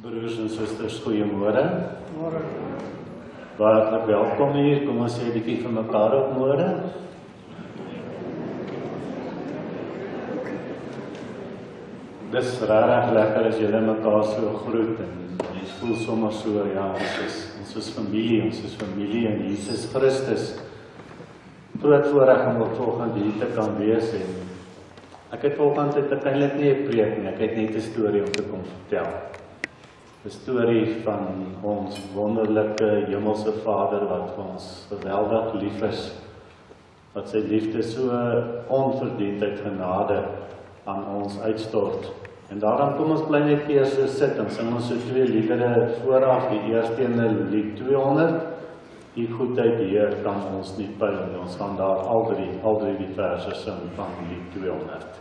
Broers en susters, goeiemôre. Baie welkom hier. Kom ons sê 'n bietjie vir mekaar op môre. Dis regtig lekker as julle mekaar so groet en jy voel sommer so, ja, ons is familie in Jesus Christus. Groot voorreg om vanoggend hier te kan wees en ek het vanoggend eintlik nie 'n preek nie, ek het net 'n storie om te kom vertel. 'n Storie van ons wonderlike hemelse Vader wat vir ons geweldig lief is, wat sy liefde so onverdiend uit genade aan ons uitstort. En daarom kom ons bly net eers so sit en sing ons so 2 liedere vooraf, die eerste ene lied 200, die goedheid Heer kan ons nie pyl, en ons gaan daar al drie die verse sing van lied 200.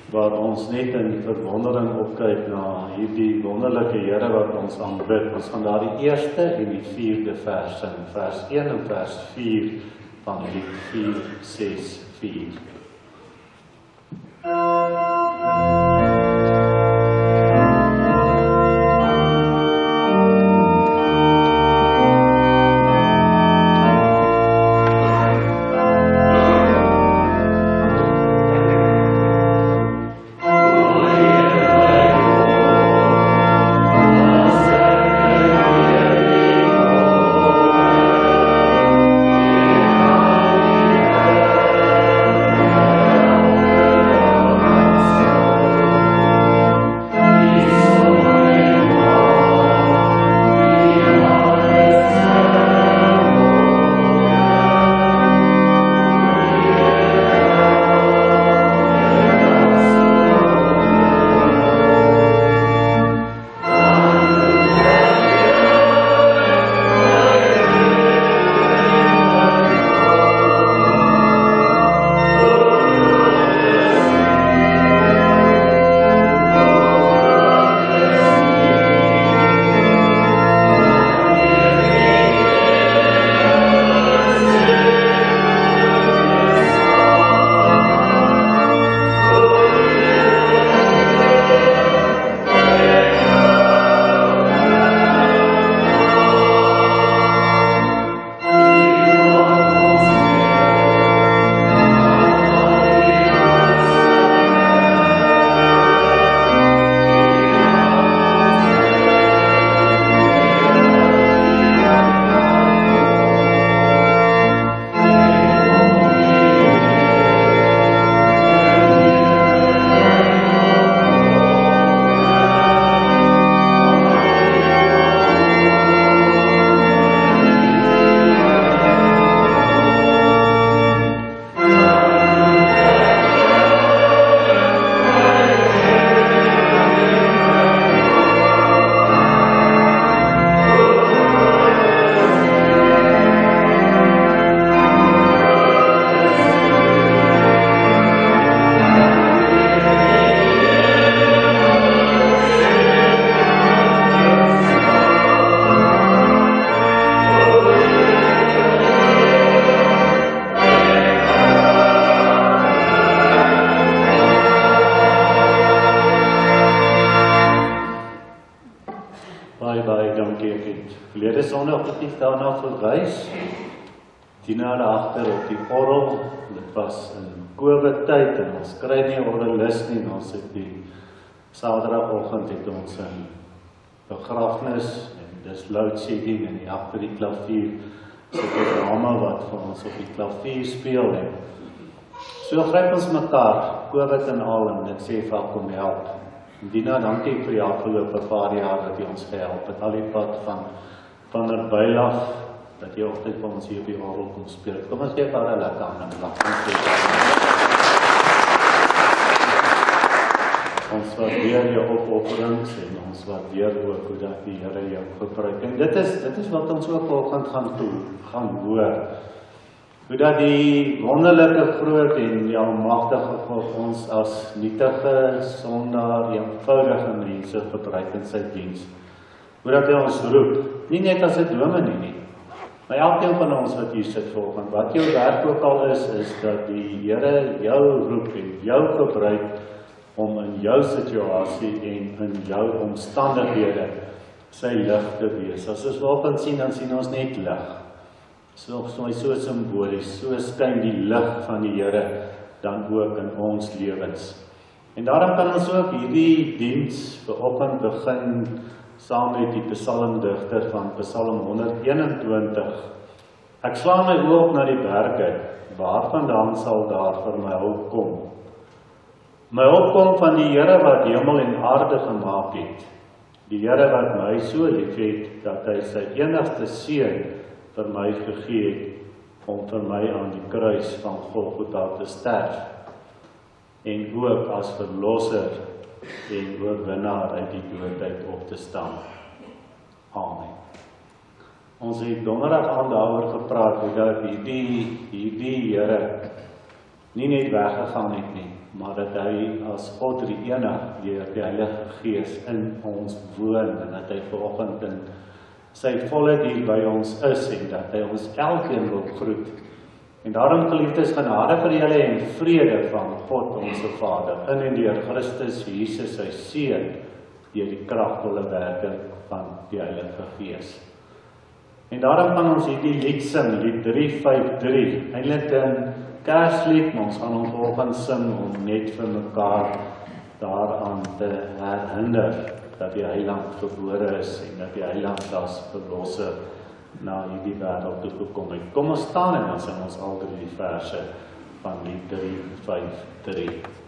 Waar ons net in verwondering opkyk na hierdie wonderlike Here wat ons aanbid. Ons gaan daar die eerste en die 4de vers sing, vers 1 en vers 4 van lied 464. Oh, Baie dankie, ek het verlede Sondag net daarna verwys. Tina agter op die orgel, dit was in COVID-tyd en ons kry nie orgelis nie, ons het die Saterdagoggend het ons 'n begrafnis en dis load shedding en die agter die klavier so 'n drama wat vir ons op die klavier speel en so gryp ons mekaar, COVID en al en ek sê vir kom help. Dina, dankie vir die afgelope paar jaar dat jy ons gehelp het, al die pad van der Byl af, dat jy altyd vir ons hier op die orgel kom speel. Kom ons gee vir 'n lekker aan en ons waardeer jou opofferings en ons waardeer ook hoe dat die Here jou gebruik. En dit is wat ons ook vanoggend gaan hoor. Hoe dat die wonderlike groot en almagtige God ons as nietige, sondaar, eenvoudige mense gebruik in sy diens. Hoe dat hy ons roep, nie net as 'n dominee nie, maar elkeen van ons wat hier sit vanoggend, wat jou werk ook al is dat die Here jou roep en jou gebruik om in jou situasie en in jou omstandighede sy lig te wees. As ons vanoggend sien, dan sien ons net lig. So simbolies, so skyn die lig van die Here dan ook in ons lewens. En daarom kan ons ook hierdie diens vanoggend begin saam met die psalmdigter van Psalm 121. Ek slaan my oë op na die berge, waarvandaan sal daar vir my hulp kom? My hulp kom van die Here wat hemel en aarde gemaak het. Die Here wat my so lief het, dat hy sy enigste seun vir my gegee het, om vir my aan die kruis van Golgotha te sterf, en ook as verlosser en oorwinnaar uit die dood op te staan. Amen. Ons het donderdag aand daaroor gepraat, hoe dat hierdie Here nie net weggegaan het nie, maar dat hy as God die enig deur die Heilige Gees in ons woon, en dat hy vanoggend in sy volle dier by ons is, en dat hy ons elkeen wil groet. En daarom, geliefdes, genade vir julle en vrede van God onze Vader, in en deur Christus Jesus sy Seun, deur die kragtvolle werking van die Heilige Gees. En daarom kan ons hierdie lied sing, lied 353, eintlik 'n Kerslied, maar ons gaan ons vanoggend sing om net vir mekaar daaraan te herinner dat die Heiland gebore is en dat die Heiland as verlosser na hierdie wêreld toe gekom het. Kom ons staan en dan sing ons al die verse van lied 353.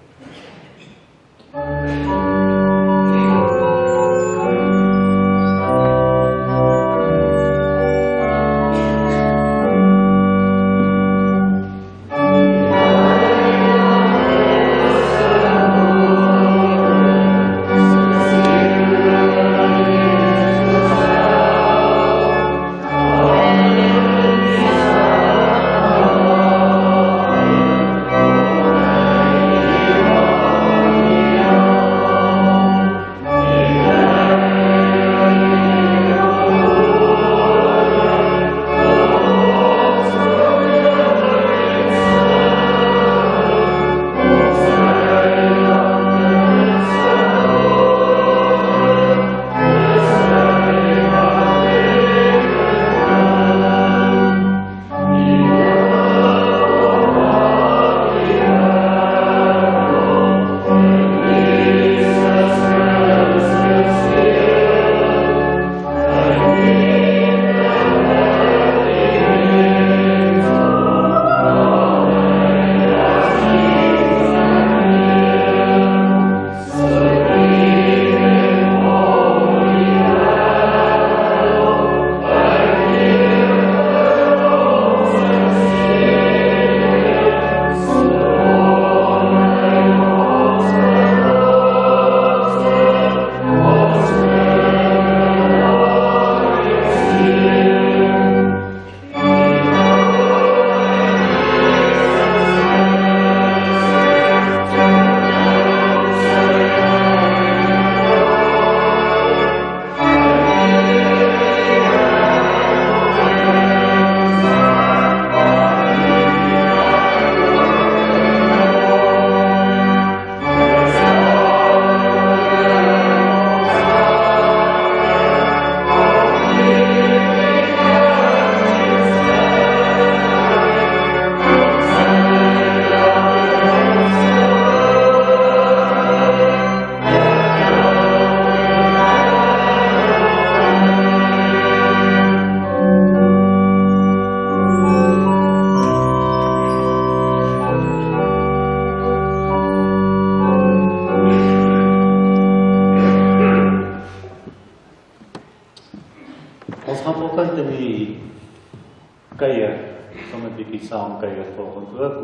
Ons gaan vanoggend in die kuier, sommer 'n bietjie saam kuier vanoggend ook,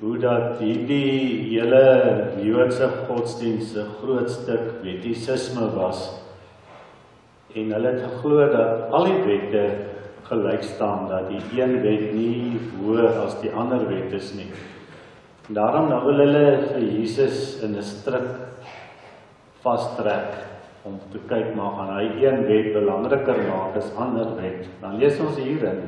hoe dat hierdie hele Joodse godsdienst 'n groot stuk wettisisme was. En hulle het geglo dat al die wette gelyk staan, dat die een wet nie hoër as die ander wet is nie. Daarom nou wil hulle vir Jesus in 'n stryk vastrek, om te kyk, maar gaan hy een wet belangriker maak as ander wet. Dan lees ons hier in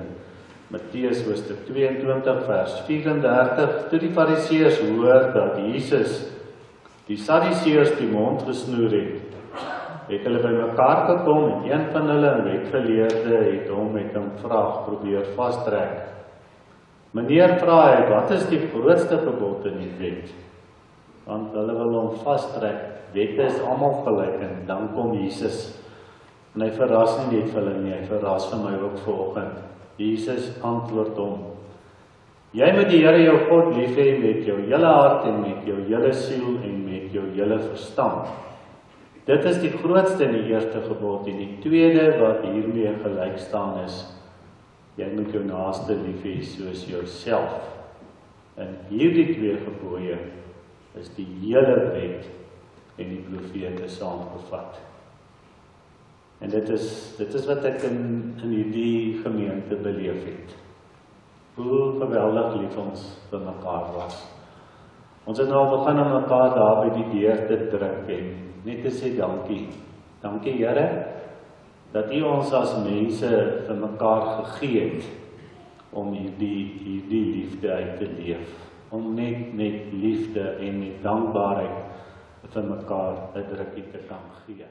Matteus hoofstuk 22 vers 34, toe die Fariseërs hoor dat Jesus die Sadduseërs die mond gesnoer het hulle by mekaar gekom en een van hulle, 'n wetgeleerde, het hom met 'n vraag probeer vastrek. Meneer, vra hy, wat is die grootste gebod in die wet? Want hulle wil hom vastrek. Wette is almal gelyk, en dan kom Jesus. En hy verras nie net vir hulle nie, hy verras vir my ook vanoggend. Jesus antwoord hom: Jy moet die Here jou God lief hê met jou hele hart en met jou hele siel en met jou hele verstand. Dit is die grootste en die eerste gebod, en die tweede wat hiermee gelyk staan is: Jy moet jou naaste lief hê soos jouself. En hierdie twee gebooie is die hele wet en die profete saamgevat. En dit is wat ek in hierdie gemeente beleef het. Hoe geweldig lief ons vir mekaar was. Ons het nou begin om mekaar daar by die deur te druk en net te sê dankie. Dankie Here, dat U ons as mense vir mekaar gegee het om hierdie liefde uit te leef. Om net met liefde en met dankbaarheid vir mekaar 'n drukkie te kan gee.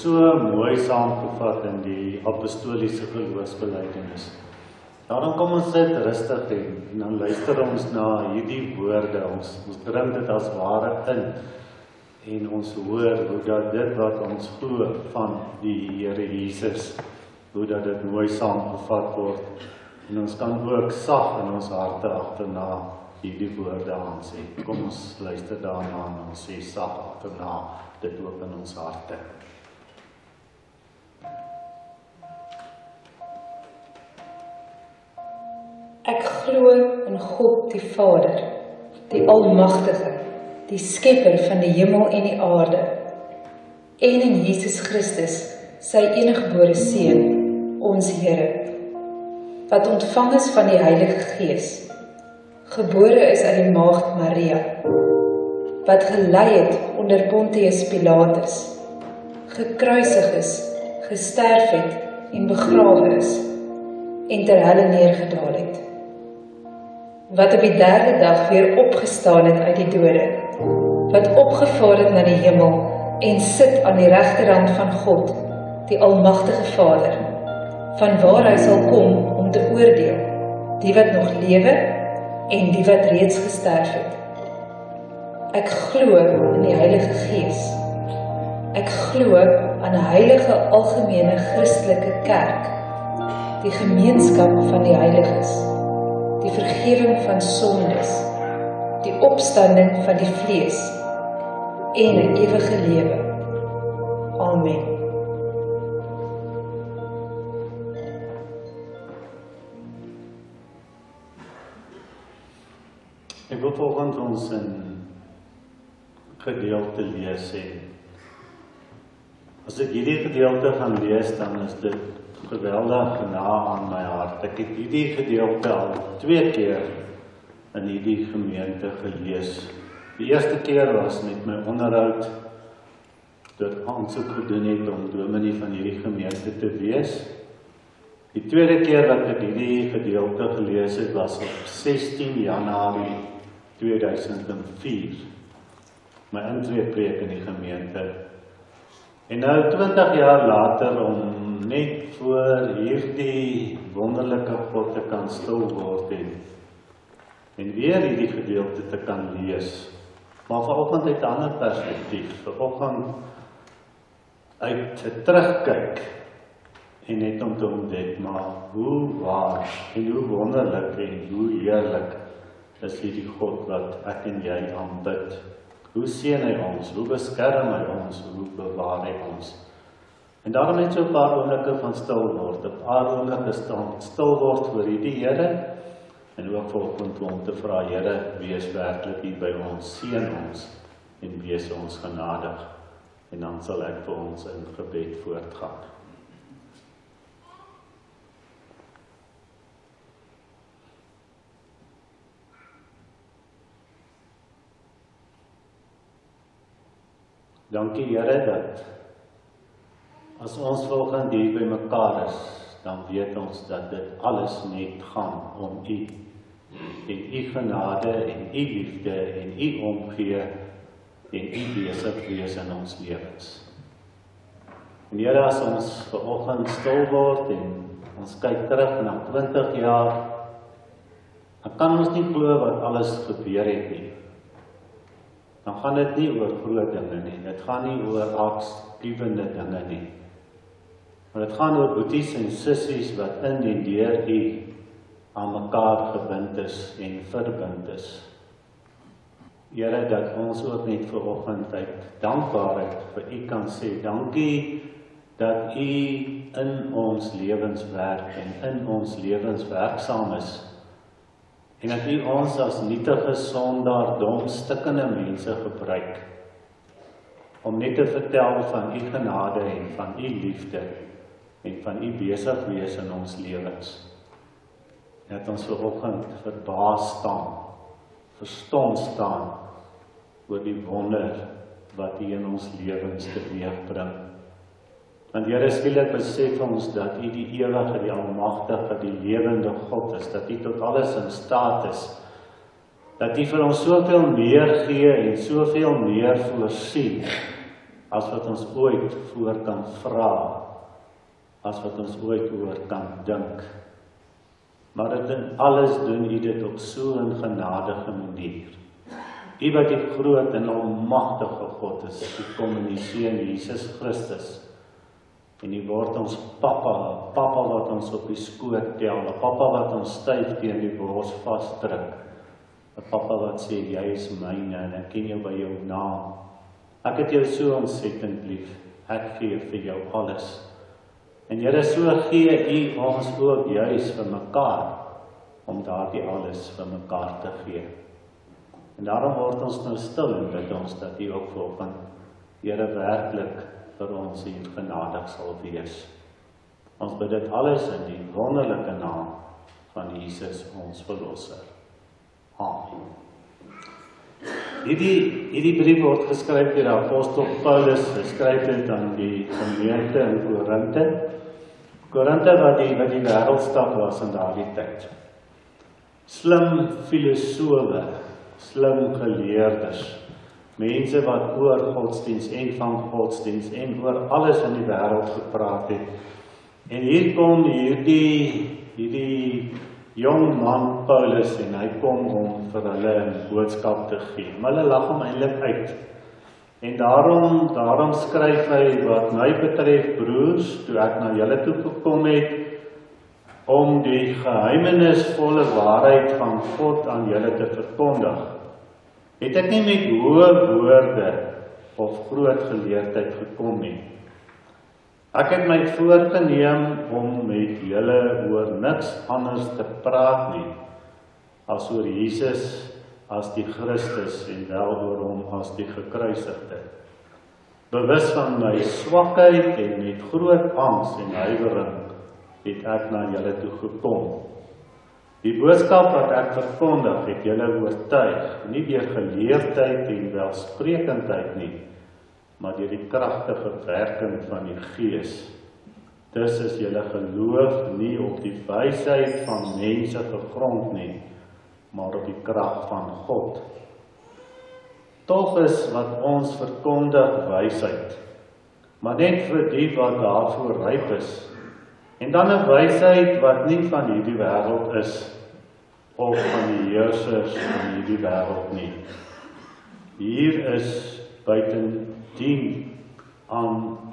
So mooi saamgevat in die apostoliese geloofsbelijdenis. Daarom kom ons sit rustig en dan luister ons na hierdie woorde, ons drink dit as ware in en ons hoor hoe dat dit wat ons glo van die Here Jesus, hoe dat dit mooi saamgevat word en ons kan ook sag in ons harte agterna hierdie woorde aan sê. Kom ons luister daarna en ons sê sag agterna dit ook in ons harte. Ek glo in God die Vader, die Almagtige, die Skepper van die hemel en die aarde, en in Jesus Christus, sy eniggebore Seun, ons Here, wat ontvang is van die Heilige Gees, gebore is uit die maagd Maria, wat gelei het onder Pontius Pilatus, gekruisig is, gesterf het en begrawe is, en ter helle neergedaal het, wat op die 3de dag weer opgestaan het uit die dode, wat opgevaar het na die hemel en sit aan die regterhand van God, die Almagtige Vader, van waar hy sal kom om te oordeel, die wat nog lewe en die wat reeds gesterf het. Ek glo in die Heilige Gees. Ek glo aan 'n heilige algemene Christelike kerk, die gemeenskap van die heiliges, die vergifnis van sondes, die opstanding van die vlees en 'n ewige lewe. Amen. Ek wil volgens ons 'n gedeelte lees en as ek hierdie gedeelte gaan lees, dan is dit geweldig na aan my hart. Ek het hierdie gedeelte al 2 keer in hierdie gemeente gelees. Die eerste keer was met my onderhoud dat aansoek gedoen het om dominee van hierdie gemeente te wees. Die tweede keer wat ek hierdie gedeelte gelees het, was op 16 Januarie 2004. My intreepreek in die gemeente. En nou 20 jaar later om net voor hierdie wonderlike God te kan stil word en weer hierdie gedeelte te kan lees. Maar vanoggend uit 'n ander perspektief, vanoggend uit te terugkyk en net om te ontdek, maar hoe waar en hoe wonderlik en hoe heerlik is hierdie God wat ek en jy aanbid. Hoe seën hy ons, hoe beskerm hy ons, hoe bewaar hy ons. En daarom net so 'n paar oomblikke van stil word, 'n paar oomblikke stil word voor hierdie Here, en ook vanoggend om te vra, Here, wees werklik hier by ons, seën ons, en wees ons genadig. En dan sal ek vir ons in gebed voortgaan. Dankie Here dat as ons volgende hier by mekaar is, dan weet ons dat dit alles net gaan om U. En U genade en U liefde en U omgee en U besig wees in ons lewens. En Here, as ons vanoggend stil word en ons kyk terug na 20 jaar, dan kan ons nie glo wat alles gebeur het nie. Dan gaan dit nie oor groot dinge nie, dit gaan nie oor aktiewe dinge nie. Maar dit gaan oor boeties en sissies wat in en deur U aan mekaar gebind is en verbind is. Here, dat ons ook net vanoggend uit dankbaarheid vir U kan sê, dankie dat U in ons lewens werk en in ons lewens werksaam is. En dat U ons as nietige sondaar, dom, stikkende mense gebruik om net te vertel van U genade en van U liefde en van U besig wees in ons lewens. Dat ons vanoggend verbaas staan, verstom staan oor die wonder wat U in ons lewens teweegbring. Want Here, skielik besef ons dat U die ewige, die almagtige, die lewende God is, dat U tot alles in staat is, dat U vir ons soveel meer gee en soveel meer voorsien, as wat ons ooit voor kan vra, as wat ons ooit oor kan dink. Maar dit alles doen U dit op so 'n genadige manier. U wat die groot en almagtige God is, U kom in die Seun Jesus Christus. En U word ons Papa wat ons op die skoot tel, 'n Papa wat ons styf teen die bors vasdruk. 'n Pappa wat sê, jy is myne en ek ken jou by jou naam. Ek het jou so ontsettend lief, ek gee vir jou alles. En Here, so gee U ons ook juis vir mekaar, om daardie alles vir mekaar te gee. En daarom word ons nou stil en bid ons dat U ook vanoggend, Here, werklik vir ons hier genadig sal wees. Ons bid dit alles in die wonderlike naam van Jesus, ons Verlosser. Amen. Hierdie brief word geskryf deur apostel Paulus, hy skryf dit aan die gemeente in Korinthe. Korinthe wat die wêreldstad was in daardie tyd. Slim filosowe, slim geleerdes, mense wat oor godsdiens en van godsdiens en oor alles in die wêreld gepraat het. En hier kom hierdie jong man Paulus en hy kom om vir hulle 'n boodskap te gee. Maar hulle lag hom eintlik uit. En daarom skryf hy, wat my betref, broers, toe ek na julle toe gekom het, om die geheimenisvolle waarheid van God aan julle te verkondig, het ek nie met hoë woorde of groot geleerdheid gekom nie. Ek het my voorgeneem om met julle oor niks anders te praat nie, as oor Jesus as die Christus en wel oor hom as die gekruisigde. Bewus van my swakheid en met groot angs en huiwering het ek na julle toe gekom. Die boodskap wat ek verkondig het julle oortuig, nie deur geleerdheid en welsprekendheid nie, maar deur die kragtige werking van die Gees. Dus is julle geloof nie op die wysheid van mense gegrond nie, maar op die krag van God. Tog is wat ons verkondig wysheid, maar net vir die wat daarvoor ryp is. En dan 'n wysheid wat nie van hierdie wêreld is, of van die heersers van hierdie wêreld nie. Hier is buitendien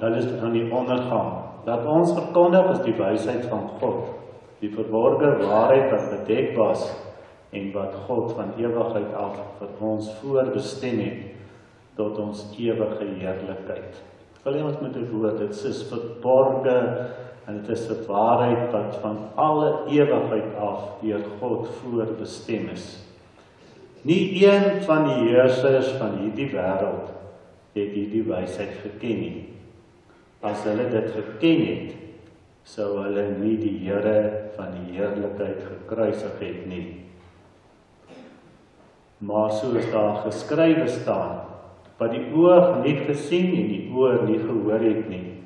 hulle is aan die ondergang. Dat ons verkondig is die wysheid van God, die verborgde waarheid wat bedek was en wat God van ewigheid af vir ons voorbestem het tot ons ewige heerlikheid. Wil ons met 'n woord, dit is verborge en dit is 'n waarheid wat van alle ewigheid af deur God voorbestem is. Nie een van die heersers van hierdie wêreld het hierdie wysheid geken nie. As hulle dit geken het, sou hulle nie die Here van die heerlikheid gekruisig het nie. Maar soos daar geskrywe staan, wat die oog nie gesien en die oor nie gehoor het nie,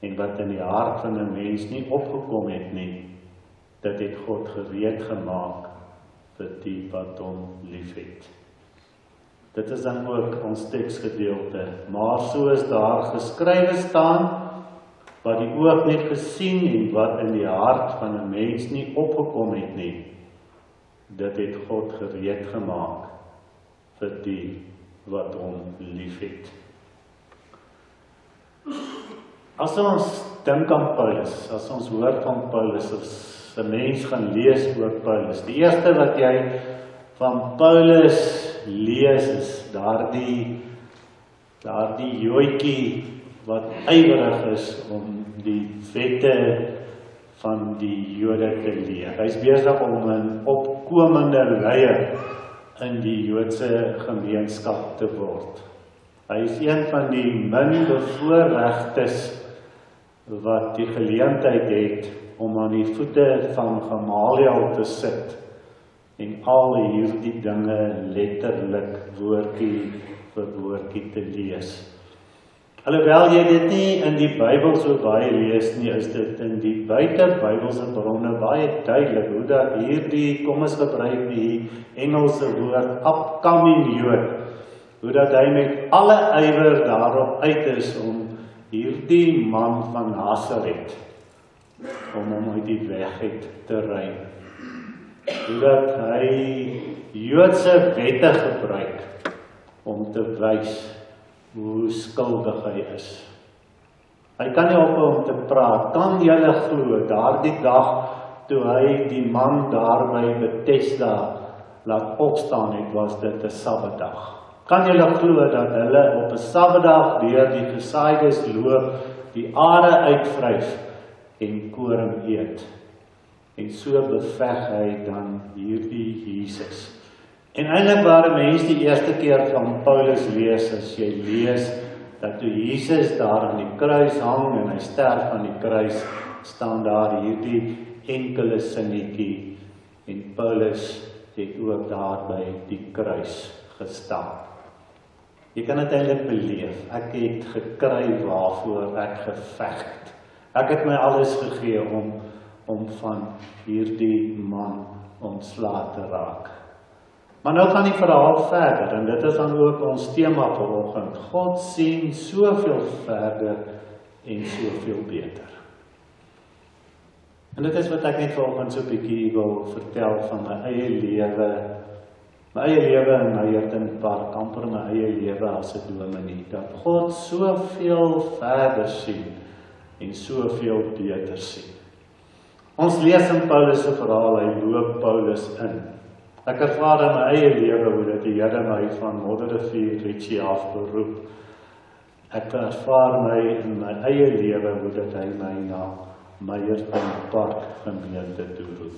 en wat in die hart van 'n mens nie opgekom het nie, dit het God gereed gemaak vir die wat hom liefhet. Dit is dan ook ons teksgedeelte, maar soos daar geskrywe staan, wat die oog nie gesien en wat in die hart van 'n mens nie opgekom het nie, dit het God gereed gemaak vir die wat hom liefhet. As ons dink aan Paulus, as ons hoor van Paulus, as 'n mens gaan lees oor Paulus, die eerste wat jy van Paulus lees is daardie joetjie wat ywerig is om die wette van die Jode te leer. Hy is besig om 'n opkomende leier in die Joodse gemeenskap te word. Hy is een van die min bevoorregtes wat die geleentheid het om aan die voete van Gamaliel te sit en al hierdie dinge letterlik woordjie vir woordjie te lees. Alhoewel jy dit nie in die Bybel so baie lees nie, is dit in die buite-Bybelse bronne baie duidelik hoe dat hierdie, kom ons gebruik die Engelse woord, upcoming Jood, hoe dat hy met alle ywer daarop uit is om hierdie man van Nasaret, om hom uit die weg te ry. Hoe dat hy Joodse wette gebruik om te wys hoe skuldig hy is. Hy kan nie ophou om te praat. Kan julle glo, daardie dag toe hy die man daar by Bethesda laat opstaan het, was dit 'n Sabbatdag. Kan julle glo dat hulle op 'n Sabbatdag deur die gesaaides loop, die aarde uitvryf en koring eet? En so beveg hy dan hierdie Jesus. En eintlik waar 'n mens die eerste keer van Paulus lees, as jy lees dat toe Jesus daar aan die kruis hang en hy sterf aan die kruis, staan daar hierdie enkele sinnetjie en Paulus het ook daar by die kruis gestaan. Jy kan dit eintlik beleef. Ek het gekry waarvoor ek geveg het. Ek het my alles gegee om van hierdie man ontslae te raak. Maar nou gaan die verhaal verder en dit is dan ook ons tema vanoggend. God sien soveel verder en soveel beter. En dit is wat ek net vanoggend so 'n bietjie wil vertel van my eie lewe. My eie lewe in Meyerton Park, amper my eie lewe as 'n dominee. Dat God soveel verder sien en soveel beter sien. Ons lees in Paulus se verhaal, hy loop Paulus in. Ek ervaar in my eie lewe hoe dat die Here my van Modderrivier Ritchie af beroep. Ek ervaar my in my eie lewe hoe dat hy my na Meyerton Park gemeente toe roep.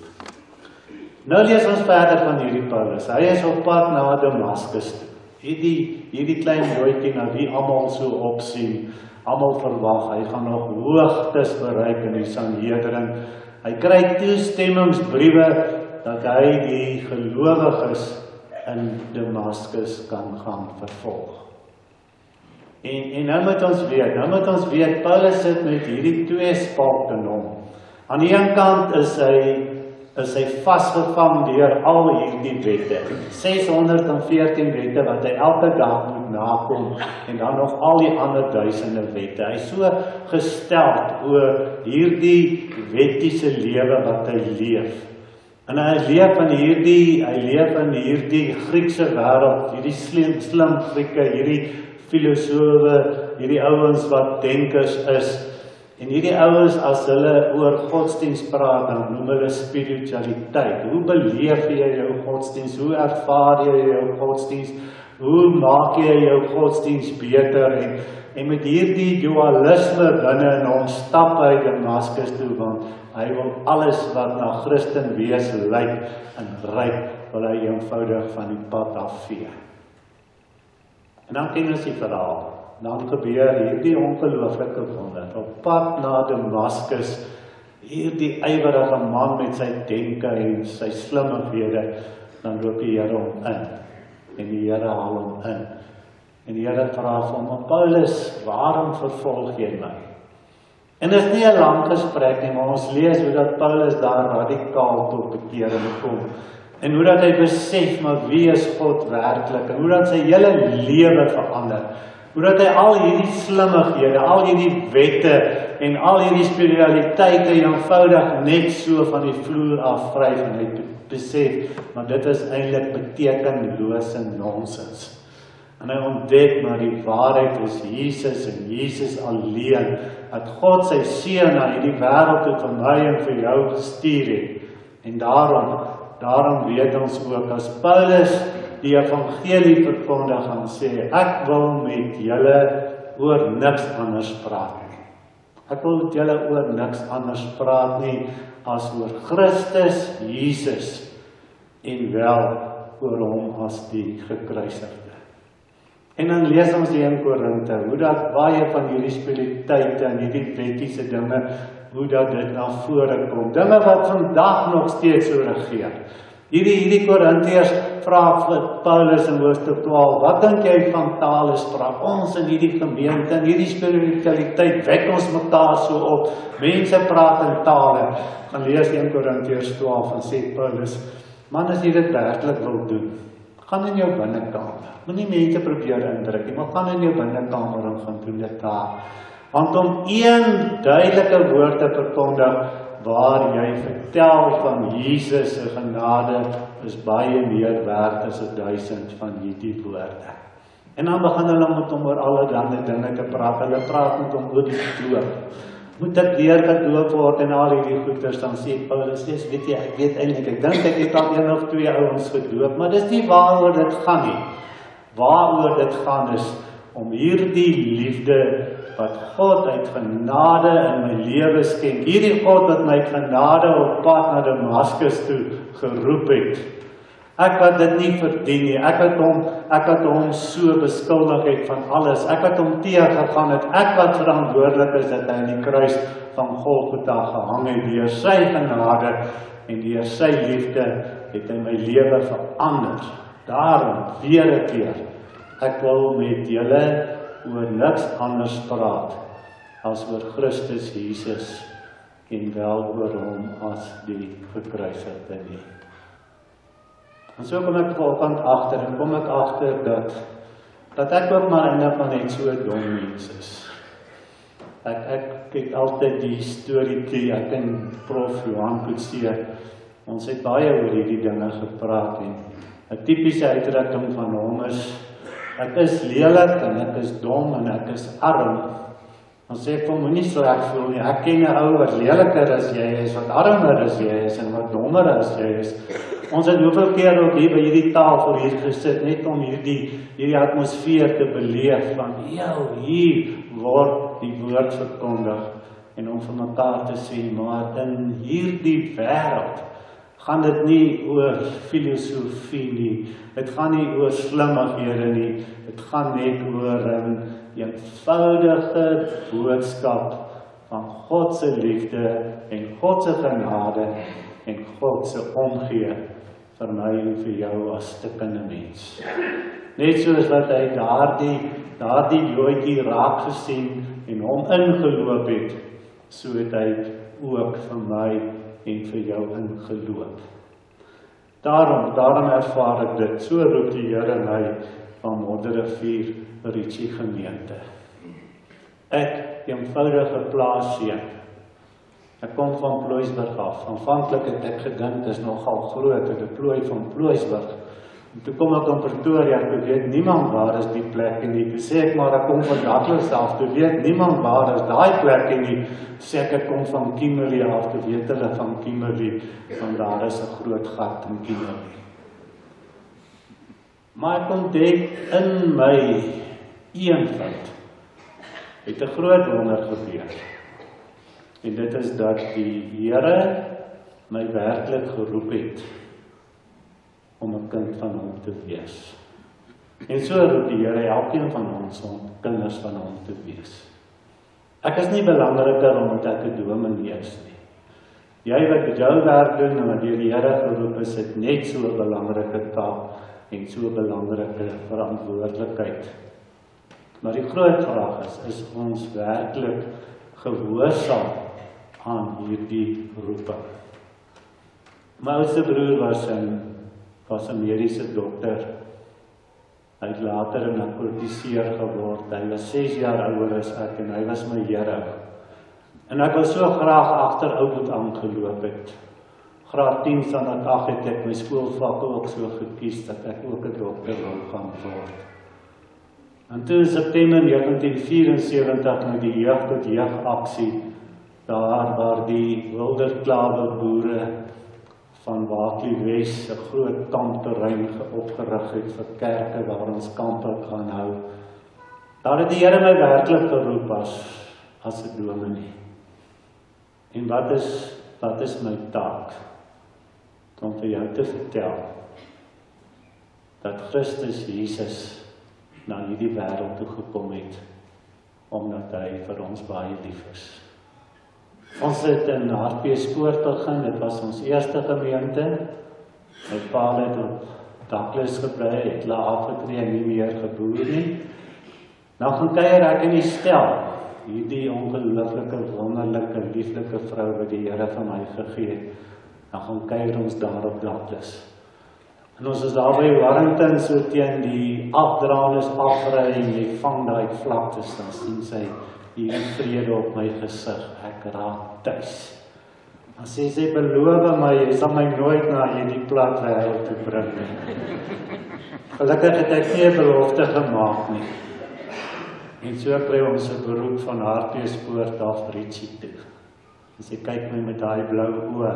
Nou lees ons verder van hierdie Paulus. Hy is op pad na Damaskus toe. Hierdie klein broodjie na wie almal so opsien, almal verwag, hy gaan nog hoogtes bereik in die Sanhedrin. Hy kry toestemmingsbriewe dat hy die gelowiges in Damaskus kan gaan vervolg. En nou moet ons weet, Paulus sit met hierdie twee spalke in hom. Aan die een kant is hy vasgevang deur al hierdie wette. 614 wette wat hy elke dag moet nakom en dan nog al die ander duisende wette. Hy is so gesteld oor hierdie wettiese lewe wat hy leef. En hy leef in hierdie Griekse wêreld, hierdie slim Grieke, hierdie filosofe, hierdie ouens wat denkers is. En hierdie ouens, as hulle oor godsdienst praat, dan noem hulle spiritualiteit. Hoe beleef jy jou godsdienst? Hoe ervaar jy jou godsdienst? Hoe maak jy jou godsdienst beter? En met hierdie dualisme binne in hom stap hy Damaskus toe, want hy wil alles wat na Christen wees lyk en ryk, wil hy eenvoudig van die pad afvee. En dan ken ons die verhaal. Dan gebeur hierdie ongelooflike wonder. Op pad na Damaskus, hierdie ywerige man met sy denke en sy slimmigheid, dan loop die Here hom in. En die Here haal hom in. En die Here vra vir hom, Paulus, waarom vervolg jy my? En dit is nie 'n lang gesprek nie, maar ons lees hoe dat Paulus daar radikaal tot bekering kom. En hoe dat hy besef, maar wie is God werklik? En hoe dat sy hele lewe verander. Hoe dat hy al hierdie slimmighede, al hierdie wette en al hierdie spiritualiteite eenvoudig net so van die vloer af vryf en hy besef, maar dit is eintlik betekenlose nonsens. En hy ontdek maar die waarheid is Jesus en Jesus alleen, dat God sy seun na hierdie wêreld toe vir my en vir jou gestuur het. En daarom weet ons ook, as Paulus die evangelie verkondig en sê, ek wil met julle oor niks anders praat nie. Ek wil met julle oor niks anders praat nie, as oor Christus, Jesus, en wel oor hom as die gekruisigde. En dan lees ons die 1 Korinte, hoe dat baie van hierdie spiritualiteite en hierdie wettiese dinge, hoe dat dit na vore kom. Dinge wat vandag nog steeds so regeer. Hierdie Korintiërs vra vir Paulus in hoofstuk 12, wat dink jy van tale spraak? Ons in hierdie gemeente, in hierdie spiritualiteit, wek ons mekaar so op. Mense praat in tale. Gaan lees 1 Korintiërs 12 en sê Paulus, man, as jy dit werklik wil doen, gaan in jou binnekamer. Moenie mense probeer indruk nie, maar gaan in jou binnekamer en gaan doen dit daar. Want om een duidelike woord te verkondig, waar jy vertel van Jesus se genade, is baie meer werd as 1000 van hierdie woorde. En dan begin hulle met hom oor allerlei dinge te praat. Hulle praat met hom oor die doop. moet ek weer gedoop word en al hierdie goeders, dan sê Paulus, weet jy, ek weet eintlik, ek dink ek het al 1 of 2 ouens gedoop, maar dis nie waaroor dit gaan nie. Waaroor dit gaan is om hierdie liefde wat God uit genade in my lewe skenk, hierdie God wat my genade op pad na Damaskus toe geroep het. Ek wat dit nie verdien nie, ek het hom so beskuldig het van alles, ek het hom teëgegaan het, ek wat verantwoordelik is dat hy aan die kruis van Golgotha gehang het, deur sy genade en deur sy liefde het hy my lewe verander. Daarom, weer 'n keer, ek wil met julle oor niks anders praat as oor Christus Jesus en wel oor hom as die gekruisigde nie. En so kom ek vanoggend agter, en kom ek agter dat ek ook maar eintlik maar net so dom mens is. Ek het altyd die storieetjie, ek en Prof Johan Coetzee, ons het baie oor hierdie dinge gepraat en 'n tipiese uitdrukking van hom is, ek is lelik en ek is dom en ek is arm. Ons sê vir moenie sleg voel nie, ek ken 'n ou wat leliker as jy is, wat armer as jy is en wat dommer as jy is. Ons het hoeveel keer ook hier by hierdie tafel hier gesit, net om hierdie atmosfeer te beleef van, hier word die woord verkondig en om vir mekaar te sê, maar in hierdie wêreld gaan dit nie oor filosofie nie, dit gaan nie oor slimmighede nie, dit gaan net oor 'n eenvoudige boodskap van God se liefde en God se genade en God se omgee vir my en vir jou as stikkende mens. Net soos wat hy daardie joodjie raak gesien en hom ingeloop het, so het hy ook vir my en vir jou ingeloop. Daarom ervaar ek dit, so roep die Here my van Modderrivier Ritchie gemeente. Ek, eenvoudige plaasseun, ek kom van Plooisburg af. Aanvanklik het ek gedink, dis nogal groot, 'n deplooi van Plooisburg. En toe kom ek in Pretoria, toe weet niemand waar is die plek nie. Toe sê ek maar, ek kom van Douglas af, toe weet niemand waar is daai plek nie. Toe sê ek kom van Kimberley af, toe weet hulle van Kimberley, want daar is 'n groot gat in Kimberley. Maar ek ontdek in my eenvoud, het 'n groot wonder gebeur. En dit is dat die Here my werklik geroep het om 'n kind van hom te wees. En so roep die Here elkeen van ons om kinders van hom te wees. Ek is nie belangriker omdat ek 'n dominee is nie. Jy wat met jou werk doen en wat deur die Here geroep is, het net so 'n belangrike taak en so 'n belangrike verantwoordelikheid. Maar die groot vraag is ons werklik gehoorsaam aan hierdie roeping? My oudste broer was 'n mediese dokter. Hy het later 'n narkotiseer geword. Hy was 6 jaar ouer as ek en hy was my Here. En ek wil so graag agter Oudtshoorn aangeloop het. Graad 10 standaard 8 het ek my skoolvakke ook so gekies dat ek ook 'n dokter wil gaan word. En toe in September 1974 met die jeug tot jeug aksie, daar waar die Wilderklawe boere van Waaklie Wes 'n groot kampterrein opgerig het vir kerke waar ons kampe gaan hou. Daar het die Here my werklik geroep as 'n dominee. En wat is my taak? Om vir jou te vertel dat Christus Jesus na hierdie wêreld toe gekom het, omdat hy vir ons baie lief is. Ons het in Hartbeespoort begin, dit was ons eerste gemeente. My pa het op Douglas gebly, het laat afgetree en nie meer geboer nie. Nou gaan kuier ek in die stel, hierdie ongelooflike, wonderlike, lieflike vrou wat die Here vir my gegee het. Nou gaan kuier ons daar op Douglas. En ons is daar by Warrington, so teen die afdraandes afry en jy vang daai vlaktes, dan sien sy die vrede op my gesig, ek raak tuis. Dan sê sy, beloof my, jy sal my nooit na hierdie plat wêreld toe bring nie. Gelukkig het ek nie 'n belofte gemaak nie. En so kry ons 'n beroep van Hartbeespoort af Richie toe. En sy kyk my met daai blou oë.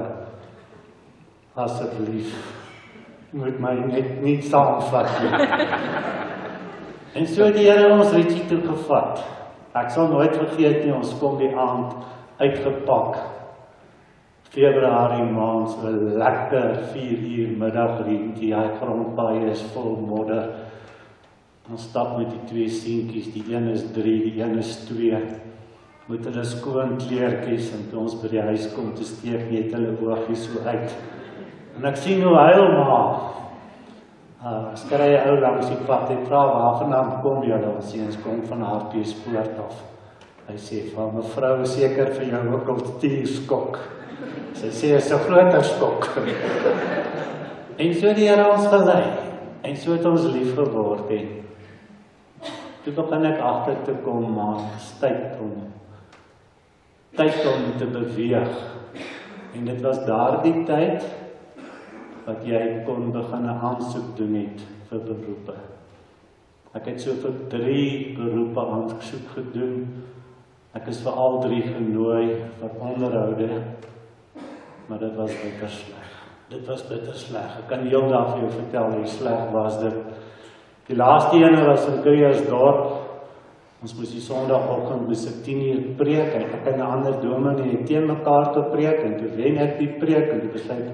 Asseblief, moet my net nie saamvat nie. En so het die Here ons Richie toe gevat. Ek sal nooit vergeet nie, ons kom die aand uitgepak. Februarie maand, so lekker 4 uur middagreën, die grondpaaie is vol modder. Ons stap met die 2 seentjies, die een is 3, die een is 2, met hulle skoon kleertjies, en toe ons by die huis kom, te steek net hulle oogies so uit. En ek sien hoe huil maar. Skry ou langs die pad, ek vra, waarvandaan kom julle? Ons seuns kom van Hartbeespoort af. Hy sê, van mevrou is seker vir jou 'n kultuurskok. Sy sê, is 'n groter skok. En so die Here ons gelei, en so het ons lief geword, en toe begin ek agter te kom, maar tyd om te beweeg. En dit was daardie tyd, wat jy kon begin 'n aansoek doen het vir beroepe. Ek het so vir 3 beroepe aansoek gedoen. Ek is vir al 3 genooi vir onderhoude, maar dit was bitter sleg. Dit was bitter sleg. Ek kan heel dag vir jou vertel hoe sleg was dit. Die laaste ene was in Kruiersdorp. Ons moes die Sondagoggend moes ek 10 uur preek, en ek en 'n ander dominee het teen mekaar te preek, en toe wen ek die preek, en toe besluit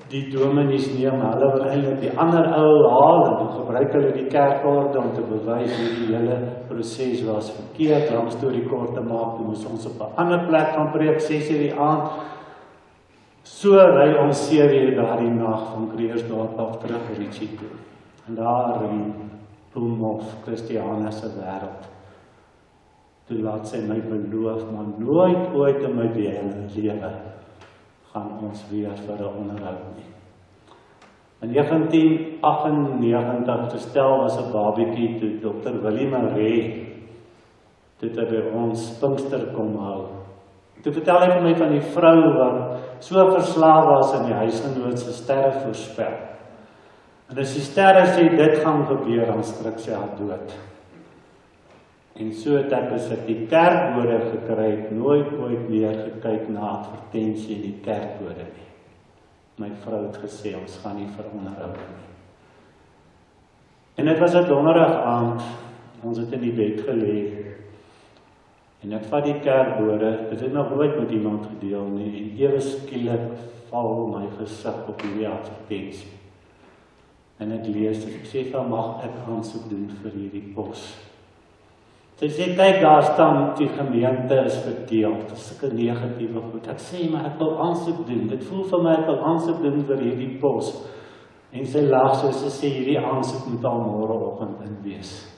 die dominees nie, maar hulle wil eintlik die ander ou haal, en toe gebruik hulle die kerkorde om te bewys hoe die hele proses was verkeerd. Lang storie kort te maak, toe moes ons op 'n ander plek gaan preek, 6 uur die aand. So ry ons 7 uur daardie nag van Kruiersdorp af terug Richie toe. En daar in Bloemhof, Christiane se wêreld. Toe laat sy my beloof, maar nooit ooit in my lewe gaan ons weer vir 'n onderhoud nie. In 1998 gestel was 'n babietjie toe Dr. Willie Maree toe hy by ons Pinkster kom hou. Toe vertel hy vir my van die vrou wat so verslaaf was in die huisgenoot se sterre voorspel. En as die sterre sê dit gaan gebeur, dan skrik sy haar dood. En so het ek as ek die kerkbode gekry het, nooit ooit meer gekyk na advertensie in die kerkbode nie. My vrou het gesê, ons gaan nie vir onderhoud nie. En dit was 'n donderdag aand, ons het in die bed gelê, en ek vat die kerkbode, dit het nog nooit met iemand gedeel nie, en ewe skielik val my gesig op die advertensie. En ek lees, ek sê van, mag ek aansoek doen vir hierdie pos? Sy sê, kyk, daar staan, die gemeente is verdeeld, dis sulke negatiewe goed. Ek sê, maar ek wil aansoek doen, dit voel vir my, ek wil aansoek doen vir hierdie pos. En sy lag, so sy sê, hierdie aansoek moet al môreoggend in wees.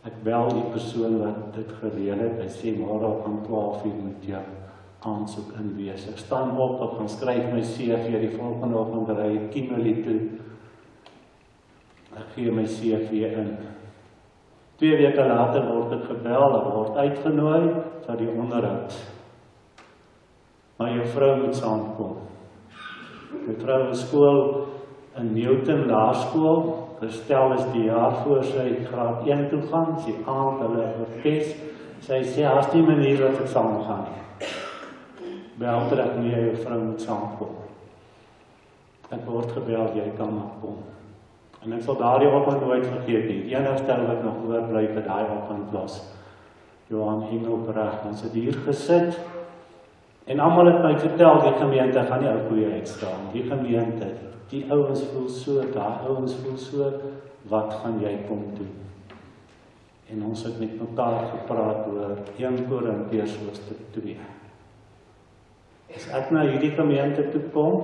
Ek bel die persoon wat dit gereël het, hy sê, môreoggend 12 uur moet jou aansoek in wees. Ek staan op, ek gaan skryf my CV, die volgende oggend ry ek Kimberley toe. Ek gee my CV in. 2 weke later word ek gebel, ek word uitgenooi vir die onderhoud. Maar jou vrou moet saamkom. My vrou is skool in Newton Laerskool, gestel is die jaar voor sy graad 1 toe gaan, sy aand hulle orkes, sy sê, as die manier dat ek saam gaan nie. Bel terug, nee, jou vrou moet saamkom. Ek word gebel, jy kan maar kom. En ek sal daardie oggend nooit vergeet nie. Die enigste wat nog oorbly vir daai oggend was Johan Engelbreg. Ons het hier gesit en almal het my vertel, die gemeente gaan nie ou koeie uitstaan. Die gemeente, die ouens voel so, daai ouens voel so, wat gaan jy kom doen? En ons het met mekaar gepraat oor 1 Korintiërs hoofstuk 2. As ek na hierdie gemeente toe kom,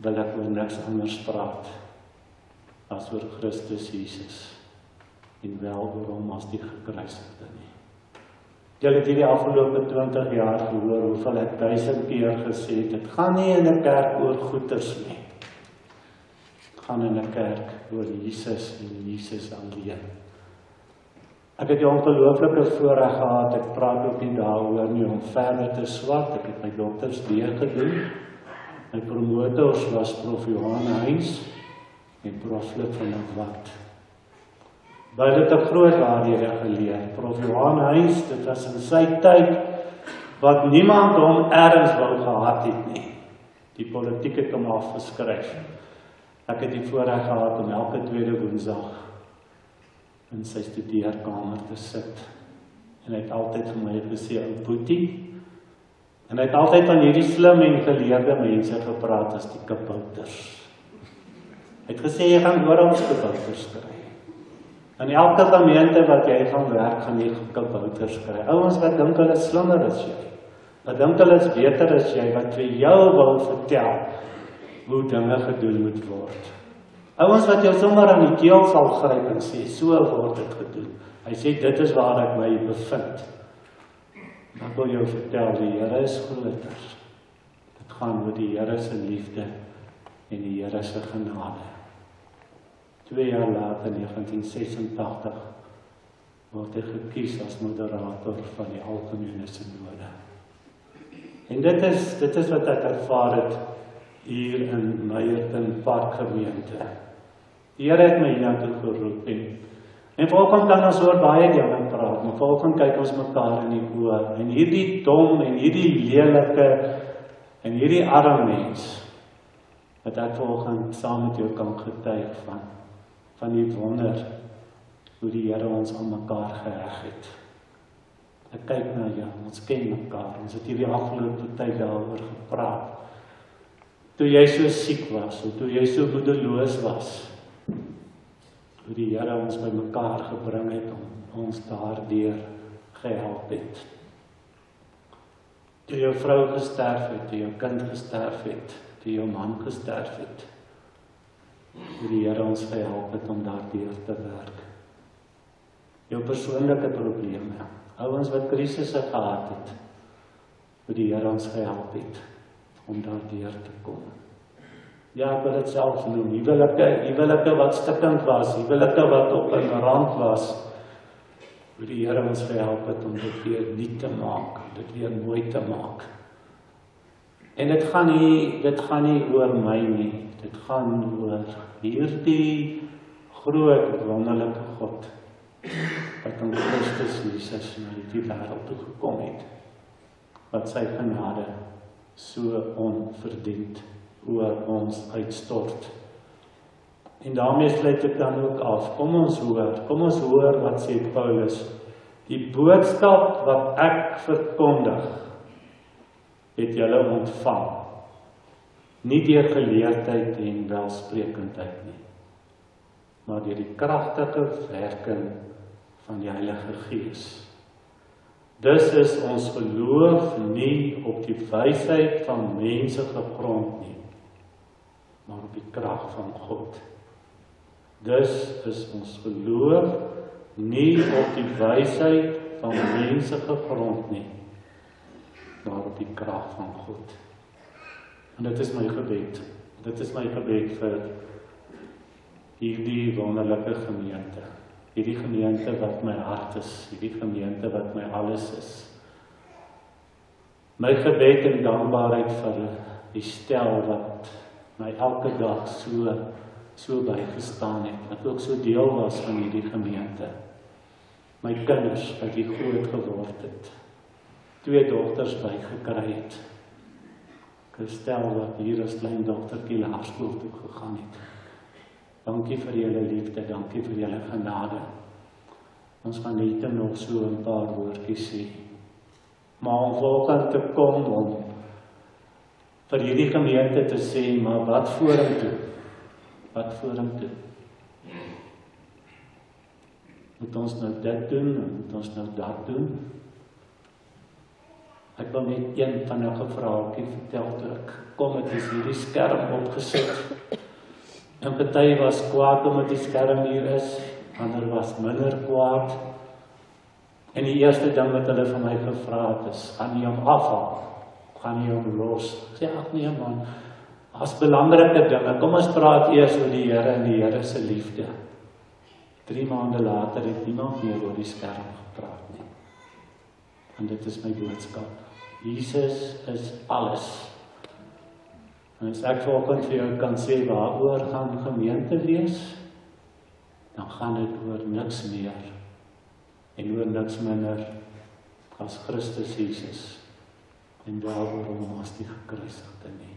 wil ek oor niks anders praat as oor Christus Jesus en wel oor hom as die gekruisigde nie. Julle het hierdie afgelope 20 jaar gehoor hoeveel ek 1000 keer gesê het, dit gaan nie in 'n kerk oor goeders nie. Dit gaan in 'n kerk oor Jesus en Jesus alleen. Ek het die ongelooflike voorreg gehad, ek praat ook nie daaroor nie om verder te swat, ek het my dokters gedoen. My promotors was Prof. Johan Heinz en Prof. Flip van der Walt. By dit 'n groot waarhede geleer. Prof. Johan Huys, dit was in sy tyd, wat niemand hom ergens wou gehad het nie. Die politiek het hom afgeskryf. Ek het die voorreg gehad om elke tweede woensdag in sy studeerkamer te sit. En hy het altyd vir my gesê, ou Boetie, en hy het altyd van hierdie slim en geleerde mense gepraat as die kabouters. Hy het gesê, jy gaan oor ons kabouters kry. In elke gemeente wat jy gaan werk, gaan jy kabouters kry. Ouens wat dink hulle is slimmer as jy. Wat dink hulle is beter as jy, wat vir jou wil vertel hoe dinge gedoen moet word. Ouens wat jou sommer aan die keel sal gryp en sê, so word dit gedoen. Hy sê, dit is waar ek my bevind. Ek wil jou vertel, die Here is groter. Dit gaan oor die Here se liefde en die Here se genade. 2 jaar later, 1986, word hy gekies as moderator van die algemene synode. En dit is wat ek ervaar het hier in Meyerton Park gemeente. Die Here het my hiernatoe geroep en vanoggend kan ons oor baie dinge praat, maar vanoggend kyk ons mekaar in die oë. En hierdie dom en hierdie lelike en hierdie arme mens, wat ek vanoggend saam met jou kan getuig van die wonder hoe die Here ons aan mekaar geheg het. Ek kyk na jou, ons ken mekaar, ons het hierdie afgelope tyd daaroor gepraat. Toe jy so siek was, toe jy so moedeloos was, hoe die Here ons by mekaar gebring het om ons daardeur gehelp het. Toe jou vrou gesterf het, toe jou kind gesterf het, toe jou man gesterf het, hoe die Here ons gehelp het om daardeur te werk. Jou persoonlike probleme, ouens wat krisisse gehad het, hoe die Here ons gehelp het om daardeur te kom. Ja, ek wil dit self noem, huwelike wat stikkend was, huwelike wat op 'n rand was, hoe die Here ons gehelp het om dit weer nuut te maak, dit weer mooi te maak. En dit gaan nie oor my nie, dit gaan oor hierdie groot wonderlike God, wat in Christus Jesus na die wêreld toe gekom het, wat sy genade so onverdiend oor ons uitstort. En daarmee sluit ek dan ook af. Kom ons hoor wat sê Paulus. Die boodskap wat ek verkondig, het julle ontvang. Nie deur geleerdheid en welsprekendheid nie, maar deur die kragtige werking van die Heilige Gees. Dus is ons geloof nie op die wysheid van mense gegrond nie, maar op die krag van God. Dus is ons geloof nie op die wysheid van mense gegrond nie, maar op die krag van God. En dit is my gebed. Dit is my gebed vir hierdie wonderlike gemeente. Hierdie gemeente wat my hart is, hierdie gemeente wat my alles is. My gebed en dankbaarheid vir die stel wat my elke dag so bygestaan het, wat ook so deel was van hierdie gemeente. My kinders wat hier groot geword het, 2 dogters bygekry het. Kristel wat hier as klein dogtertjie laerskool toe gegaan het. Dankie vir julle liefde, dankie vir julle genade. Ons gaan net nog so 'n paar woordjies sê. Maar om volgende te kom om vir hierdie gemeente te sê, maar wat vorentoe? Wat vorentoe? Moet ons nou dit doen, moet ons nou dat doen? Ek wil net een van 'n vraaggie vertel toe ek kom het, is hierdie skerm opgesit. En party was kwaad omdat die skerm hier is, ander was minder kwaad. En die eerste ding wat hulle van my gevra het is, gaan jy hom afhaal? Gaan jy hom los? Ek sê, ag nee man, as belangrike dinge, kom ons praat eers oor die Here en die Here se liefde. 3 maande later het niemand meer oor die skerm gepraat nie. En dit is my boodskap. Jesus is alles. En as ek vanoggend vir jou kan sê, waaroor gaan gemeente wees? dan gaan dit oor niks meer en oor niks minder as Christus Jesus en daaroor hom as die gekruisigde nie.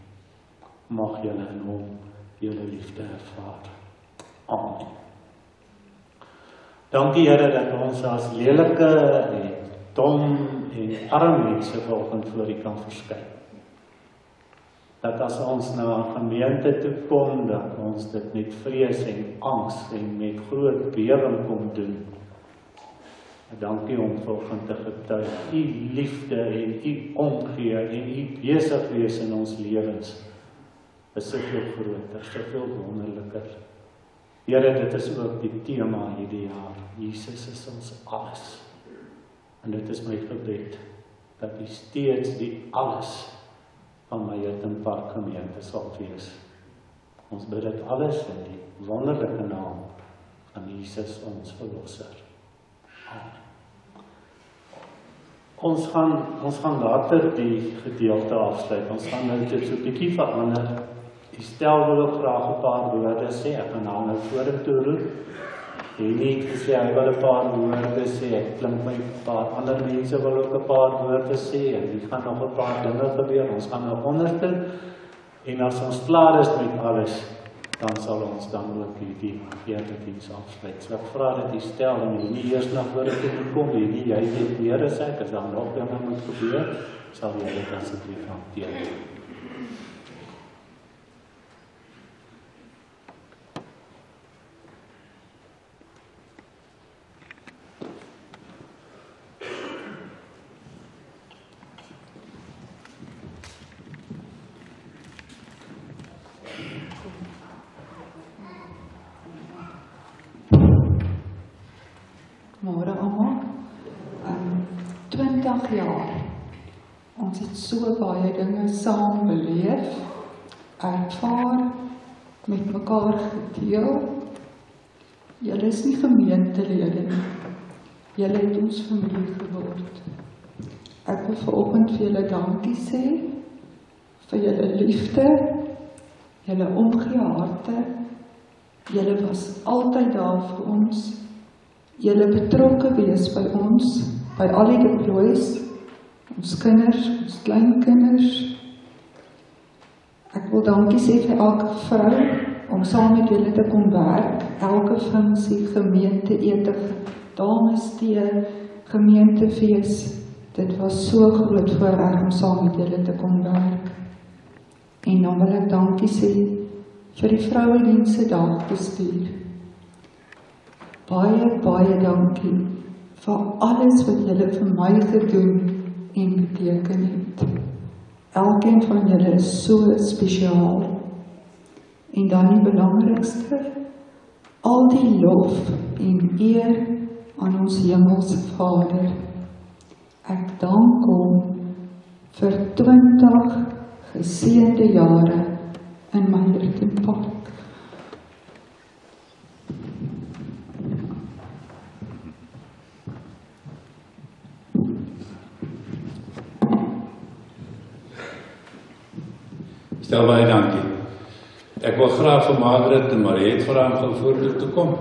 Mag julle in hom julle liefde ervaar. Amen. Dankie Here dat ons as lelike en dom en arm mense vanoggend voor U kan verskyn. Dat as ons na 'n gemeente toe kom, dat ons dit met vrees en angs en met groot bewering kom doen. Dankie om vanoggend te getuig U liefde en U omgee en U besig wees in ons lewens is soveel groter, soveel wonderliker. Here, dit is ook die tema hierdie jaar. Jesus is ons alles. En dit is my gebed, dat U steeds die alles van my Hilton Park gemeente sal wees. Ons bid dit alles in die wonderlike naam van Jesus ons Verlosser. Amen. Ons gaan later die gedeelte afsluit. Ons gaan nou dit so 'n bietjie verander. Die stel wil ek graag 'n paar woorde sê. Ek gaan nou vorentoe roep. Jy nie gesê hy wil 'n paar woorde sê. Ek klink my 'n paar ander mense wil ook 'n paar woorde sê. En die gaan nog 'n paar dinge gebeur. Ons gaan nou onderste. En as ons klaar is met alles, dan sal ons dan ook die eerdiens afsluit. So ek vra dat die stel en jy nie eers na vorentoe moet kom nie. Jy weet meer as ek, as dan nog dinge moet gebeur, sal jy dit asseblief hanteer. Môre almal. 20 jaar. Ons het so baie dinge saam beleef, ervaar, met mekaar gedeel. Julle is nie gemeentelede nie. Julle het ons familie geword. Ek wil vanoggend vir julle dankie sê vir julle liefde, julle omgee harte. Julle was altyd daar vir ons. Julle betrokke wees by ons, by al die deploys, ons kinders, ons kleinkinders. Ek wil dankie sê vir elke vrou om saam met julle te kom werk, elke funksie, gemeenteete, damestee, gemeentefees. Dit was so groot voorreg om saam met julle te kom werk. En dan wil ek dankie sê vir die vrouedienste dagbestuur. Baie dankie vir alles wat julle vir my gedoen en beteken het. Elkeen van julle is so spesiaal. En dan die belangrikste, al die lof en eer aan ons hemelse Vader. Ek dank hom vir 20 geseënde jare in my Hilton Park. Stel baie dankie. Ek wil graag vir Margaret en Mariet vra om vorentoe te kom.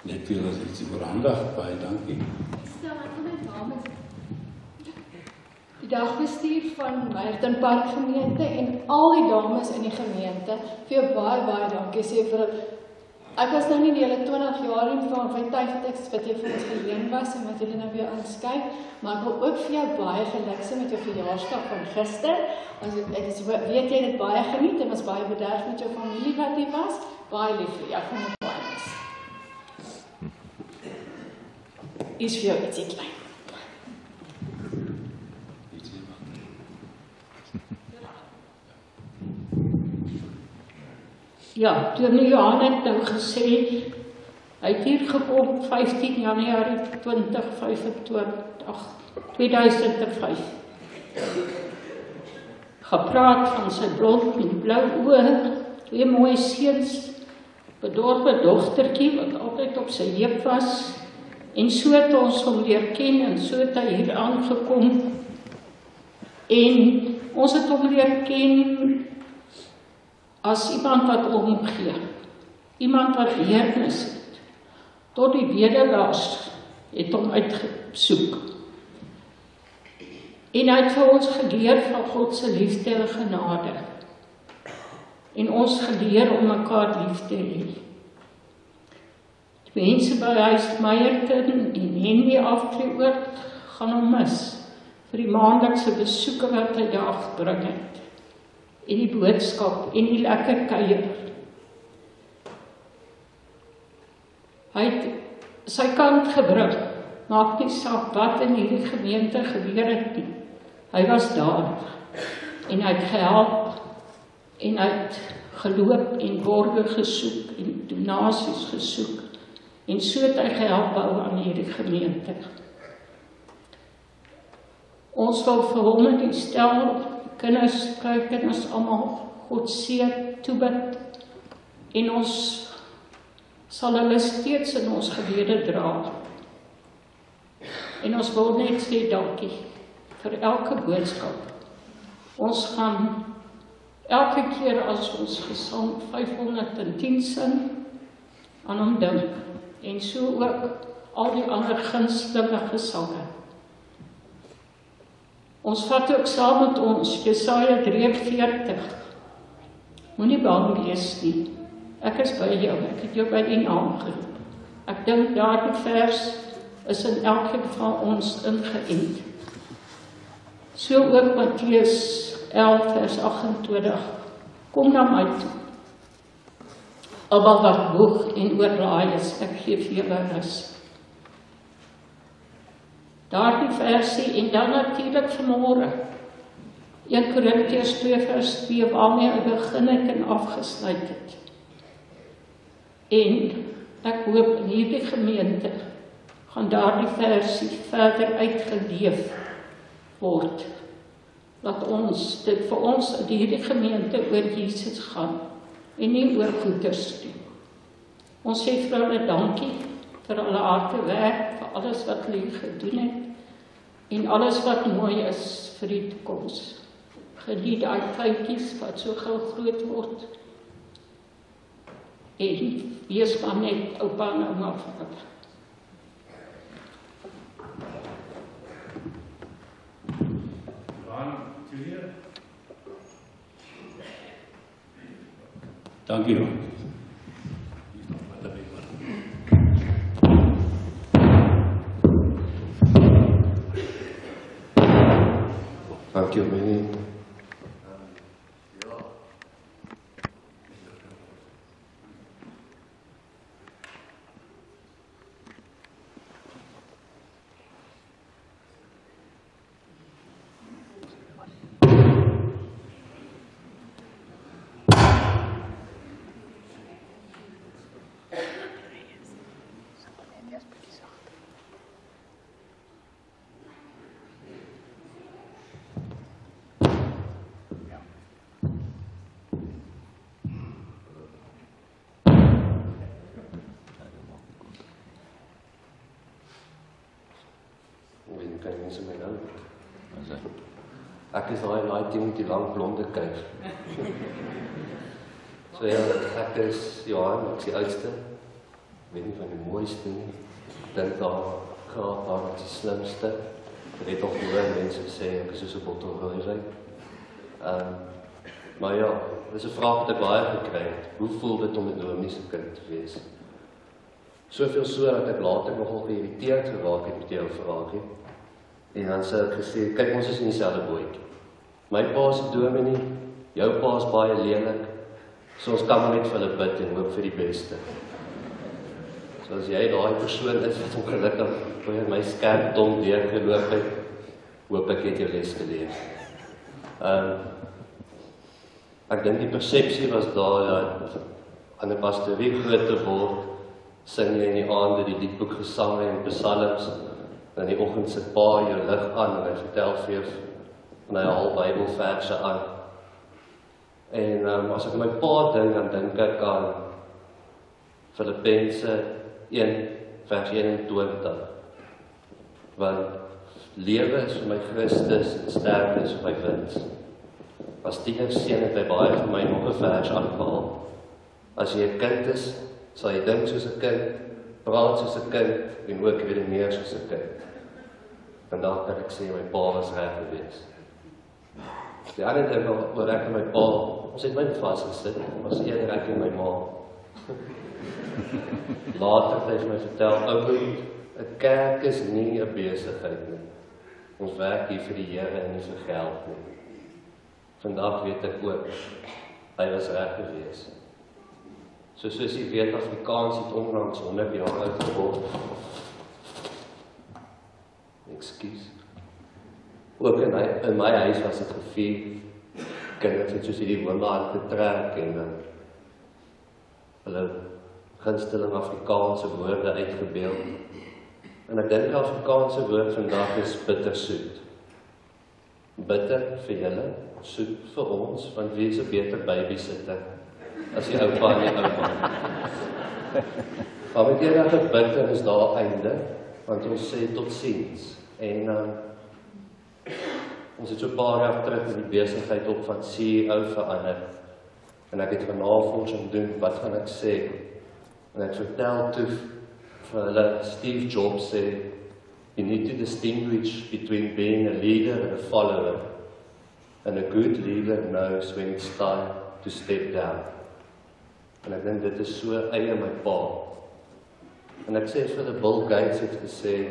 Net veel as iets oor aandag, baie dankie. Stel aan my dames. Die dagbestuur van my Hilton Park gemeente en al die dames in die gemeente, vir jou baie dankie sê vir ek was nou nie die hele 20 jaar in van my tyd wat jy vir ons geleen was en wat jy nou weer aanskyk, maar ek wil ook vir jou baie geluk sê met jou verjaarsdag van gister. Weet jy dit baie geniet en was baie bederf met jou familie wat jy was, baie lief vir jou, van jou baie mis. Is vir jou ietsie klein. Ja, Dominee Johan het nou gesê, hy het hier gekom 15 Januarie 2005. Gepraat van sy blond en blou oë, twee mooi seuns, bedorwe dogtertjie wat altyd op sy heup was, en so het ons hom leer ken, en so het hy hier aangekom, en ons het hom leer ken as iemand wat omgee, iemand wat deernis het, tot die bedelaars het hom uitgesoek. En hy het vir ons geleer van God se liefde en genade, en ons geleer om mekaar lief te hê. Die mense by huis Meyerton en Henry Aftree-oord gaan hom mis, vir die maandelikse besoeke wat hy daar gebring het, en die boodskap, en die lekker kuier. Hy het sy kant gebring, maak nie saak wat in hierdie gemeente gebeur het nie. Hy was daar, en hy het gehelp, en hy het geloop, en borge gesoek, en donasies gesoek, en so het hy gehelp bou aan hierdie gemeente. Ons wil vir hom en die stel, kinders almal God seën toebid, en ons sal hulle steeds in ons gebede dra. En ons wil net sê dankie vir elke boodskap. Ons gaan elke keer as ons Psalm 510 sing, aan hom dink, en so ook al die ander gunstelinge gesange. Ons vat ook saam met ons Jesaja 43. Moenie bang wees nie. Ek is by jou, ek het jou by die naam geroep. Ek dink daardie vers is in elkeen van ons ingeënt. So ook Matteus 11 vers 28. Kom na my toe. Almal wat moeg en oorlaai is, ek gee vir julle rus. Daardie versie, en dan natuurlik vanmôre 1 Korintiërs 2 vers 2, waarmee hy begin het en afgesluit het. En ek hoop in hierdie gemeente gaan daardie versie verder uitgeleef word. Laat ons dit vir ons in hierdie gemeente oor Jesus gaan en nie oor goeders nie. Ons sê vir hulle dankie vir hulle harde werk, vir alles wat hulle gedoen het en alles wat mooi is vir die toekoms. Geniet daai kleintjies wat so gou groot word. En wees maar net oupa en ouma vir hulle. Dankie Ron. Dankie Minnie. Kan jy mense my nou? Ek is daai ding met die lang blonde kuif. So ja, ek is Johan, ek is die oudste. Weet nie van die mooiste nie. Dink daar graag daar as die slimste. Ek het ook hoor mense sê ek is soos 'n bottel rooiwyn. Maar ja, dis 'n vraag wat ek baie gekry het. Hoe voel dit om 'n dominee kind te wees? Soveel so dat ek later nogal geïrriteerd geraak het met jou vraagie. En dan sê ek gesê, kyk ons is in dieselfde bootjie. My pa is 'n dominee, jou pa is baie lelik. So ons kan maar net vir hulle bid en hoop vir die beste. So as jy daai persoon is wat ongelukkig vir my skerp dom deurgeloop het, hoop ek het jou les geleer. Ek dink die persepsie was daar dat aan 'n pastorie groot te word, sing jy in die aande die liedboek gesange en psalms. En die oggend sit pa jou lig aan en hy vertel vir jou en hy haal Bybelverse aan. En as ek my pa dink, dan dink ek aan Filippense 1 vers 21. Want lewe is vir my Christus en sterwe is vir my wins. As tienerseun het hy baie vir my nog 'n vers aangehaal. As jy 'n kind is, sal jy dink soos 'n kind, praat soos 'n kind en ook redeneer soos 'n kind. Vandag kan ek sê my pa was reg gewees. Die ander ding wat ek en my pa, ons het my vasgesit, was eerder ek en my ma. Later het hy my vertel, ouer, 'n kerk is nie 'n besigheid nie. Ons werk hier vir die Here en nie vir geld nie. Vandag weet ek ook, hy was reg gewees. Soos jy weet, Afrikaans het onlangs 100 jaar oud geword. Ekskuus. Ook in my huis was dit gevier. Kinders het soos hierdie wonderhand getrek en hulle gunsteling Afrikaanse woorde uitgebeeld. En ek dink die Afrikaanse woord vandag is bittersoet. Bitter vir julle, soet vir ons, want wie is 'n beter babysitter as die oupa en die ouma. Maar met enige bitter is daar einde, want ons sê totsiens. En ons het so 'n paar jaar terug in die besigheid op van CEO verander. En ek het navorsing doen, wat gaan ek sê? En ek vertel toe vir hulle, Steve Jobs sê, you need to distinguish between being a leader and a follower. And a good leader knows when it's time to step down. En ek dink dit is so eie my pa. En ek sê vir die Bill Gates het gesê,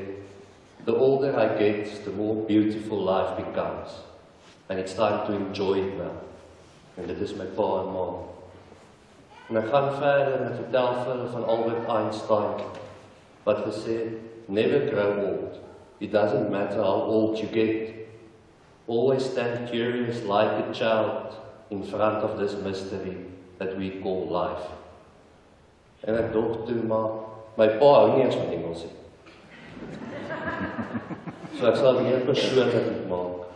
the older I get, the more beautiful life becomes. And it's time to enjoy it now. En dit is my pa en ma. En ek gaan verder en ek vertel vir hulle van Albert Einstein, wat gesê, never grow old. It doesn't matter how old you get. Always stand curious like a child in front of this mystery that we call life. En ek dog toe, maar my pa hou nie eens van Engels nie. So ek sal meer persoonlik maak.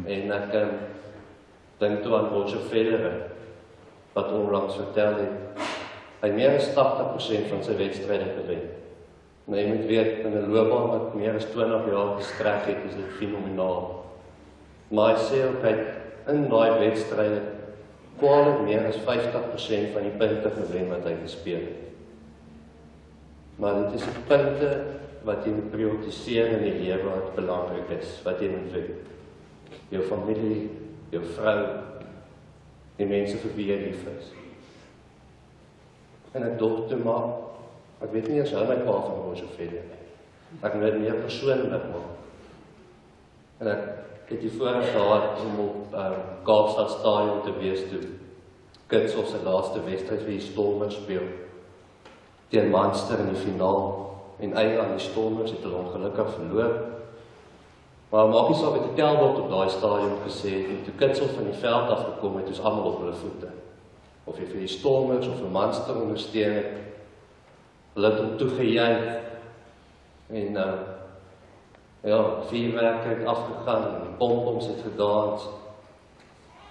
En ek dink toe aan Roger Federer, wat onlangs vertel het, hy meer as 80% van sy wedstryde gewen. En jy moet weet, in 'n loopbaan wat meer as 20 jaar gestrek het, is dit fenomenaal. Maar hy sê ook, hy in daai wedstryde kwaliek meer as 50% van die punte gewen wat hy gespeel het. Maar dit is die punte wat jy moet prioritiseer in die lewe wat belangrik is, wat jy moet wen. Jou familie, jou vrou, die mense vir wie jy lief is. En ek dog toe maar, ek weet nie eens hoe my pa van Roger Federer nie. Ek moet dit meer persoonlik maak. En ek het die voorreg gehad om op Kaapstad Stadion te wees toe Kitshoff sy laaste wedstryd vir die Stormers speel. Teen Munster in die finaal. En eie aan die Stormers het hulle ongelukkig verloor. Maar maak nie saak wat die telbord op daai stadion gesê het, en toe Kitshoff van die veld afgekom het, is almal op hulle voete. Of jy vir die Stormers of vir Munster ondersteun het, hulle het hom toegejuig. En vuurwerk het afgegaan en die pompoms het gedans.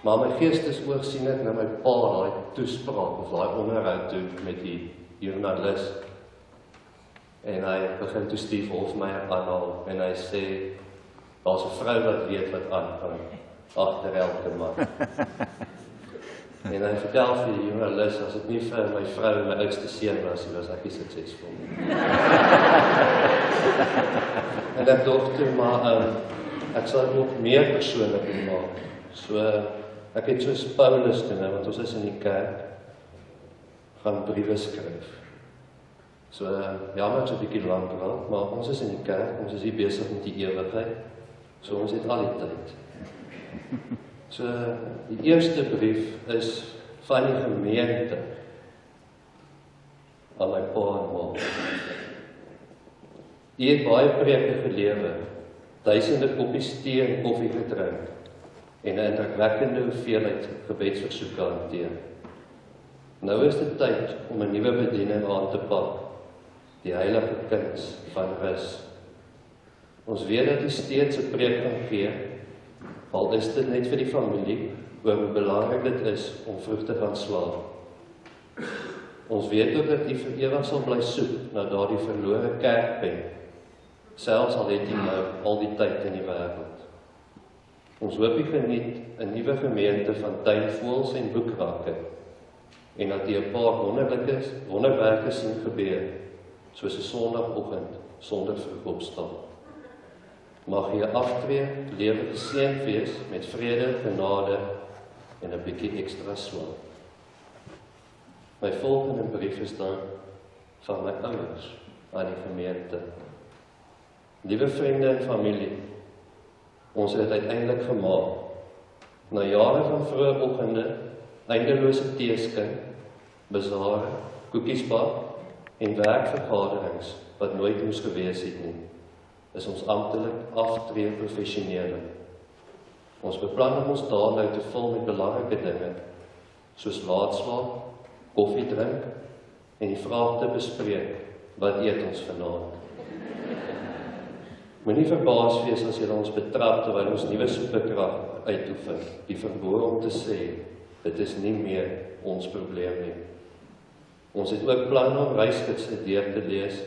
Maar my geestesoog sien ek na my pa daai toespraak of daai onderhoud doen met die joernalis. En hy begin toe Steve Hofmeyer aanhaal en hy sê, daar's 'n vrou wat weet wat aangaan agter elke man. En hy vertel vir die joernalis, as dit nie vir my vrou en my oudste seun was ek nie suksesvol nie. En ek dog toe, maar ek sal dit nog meer persoonlik maak. So, ek het soos Paulus doen, want ons is in die kerk, gaan briewe skryf. So, jammer so 'n bietjie lank wel, maar ons is in die kerk, ons is hier besig met die ewigheid, so ons het al die tyd. So, die eerste brief is van die gemeente aan my pa en ma. Die het baie preke gelewe, duisende koppies tee en koffie gedrink en 'n indrukwekkende hoeveelheid gebedsversoeke hanteer. Nou is dit tyd om 'n nuwe bediening aan te pak, die heilige kuns van rus. Ons weet dat hy steeds 'n preek gaan gee, al is dit net vir die familie, oor hoe belangrik dit is om vroeg te gaan slaap. Ons weet ook dat U vir ewig sal bly soek na daardie verlore kerkpen, selfs al het U nou al die tyd in die wêreld. Ons hoop U geniet 'n nuwe gemeente van tuinvoëls en boekrakke, en dat U 'n paar wonderwerke sien gebeur, soos 'n Sondagoggend sonder vroeg opstaan. Mag U aftree lewe geseënd wees met vrede, genade en 'n bietjie ekstra slaap. My volgende brief is dan van my ouers aan die gemeente. Liewe vriende en familie, ons het uiteindelik gemaak. Na jare van vroeë oggende, eindelose teeskyn, besare, koekiesbak en werkvergaderings wat nooit moes gewees het nie, is ons amptelik aftree professionele. Ons beplan om ons dae nou te vul met belangrike dinge, soos laatslaap, koffie drink en die vraag te bespreek, wat eet ons vanaand? Moenie verbaas wees as julle ons betrap terwyl ons nuwe superkrag uitoefen, die verhoor om te sê, dit is nie meer ons probleem nie. Ons het ook planne om reisgidse deur te lees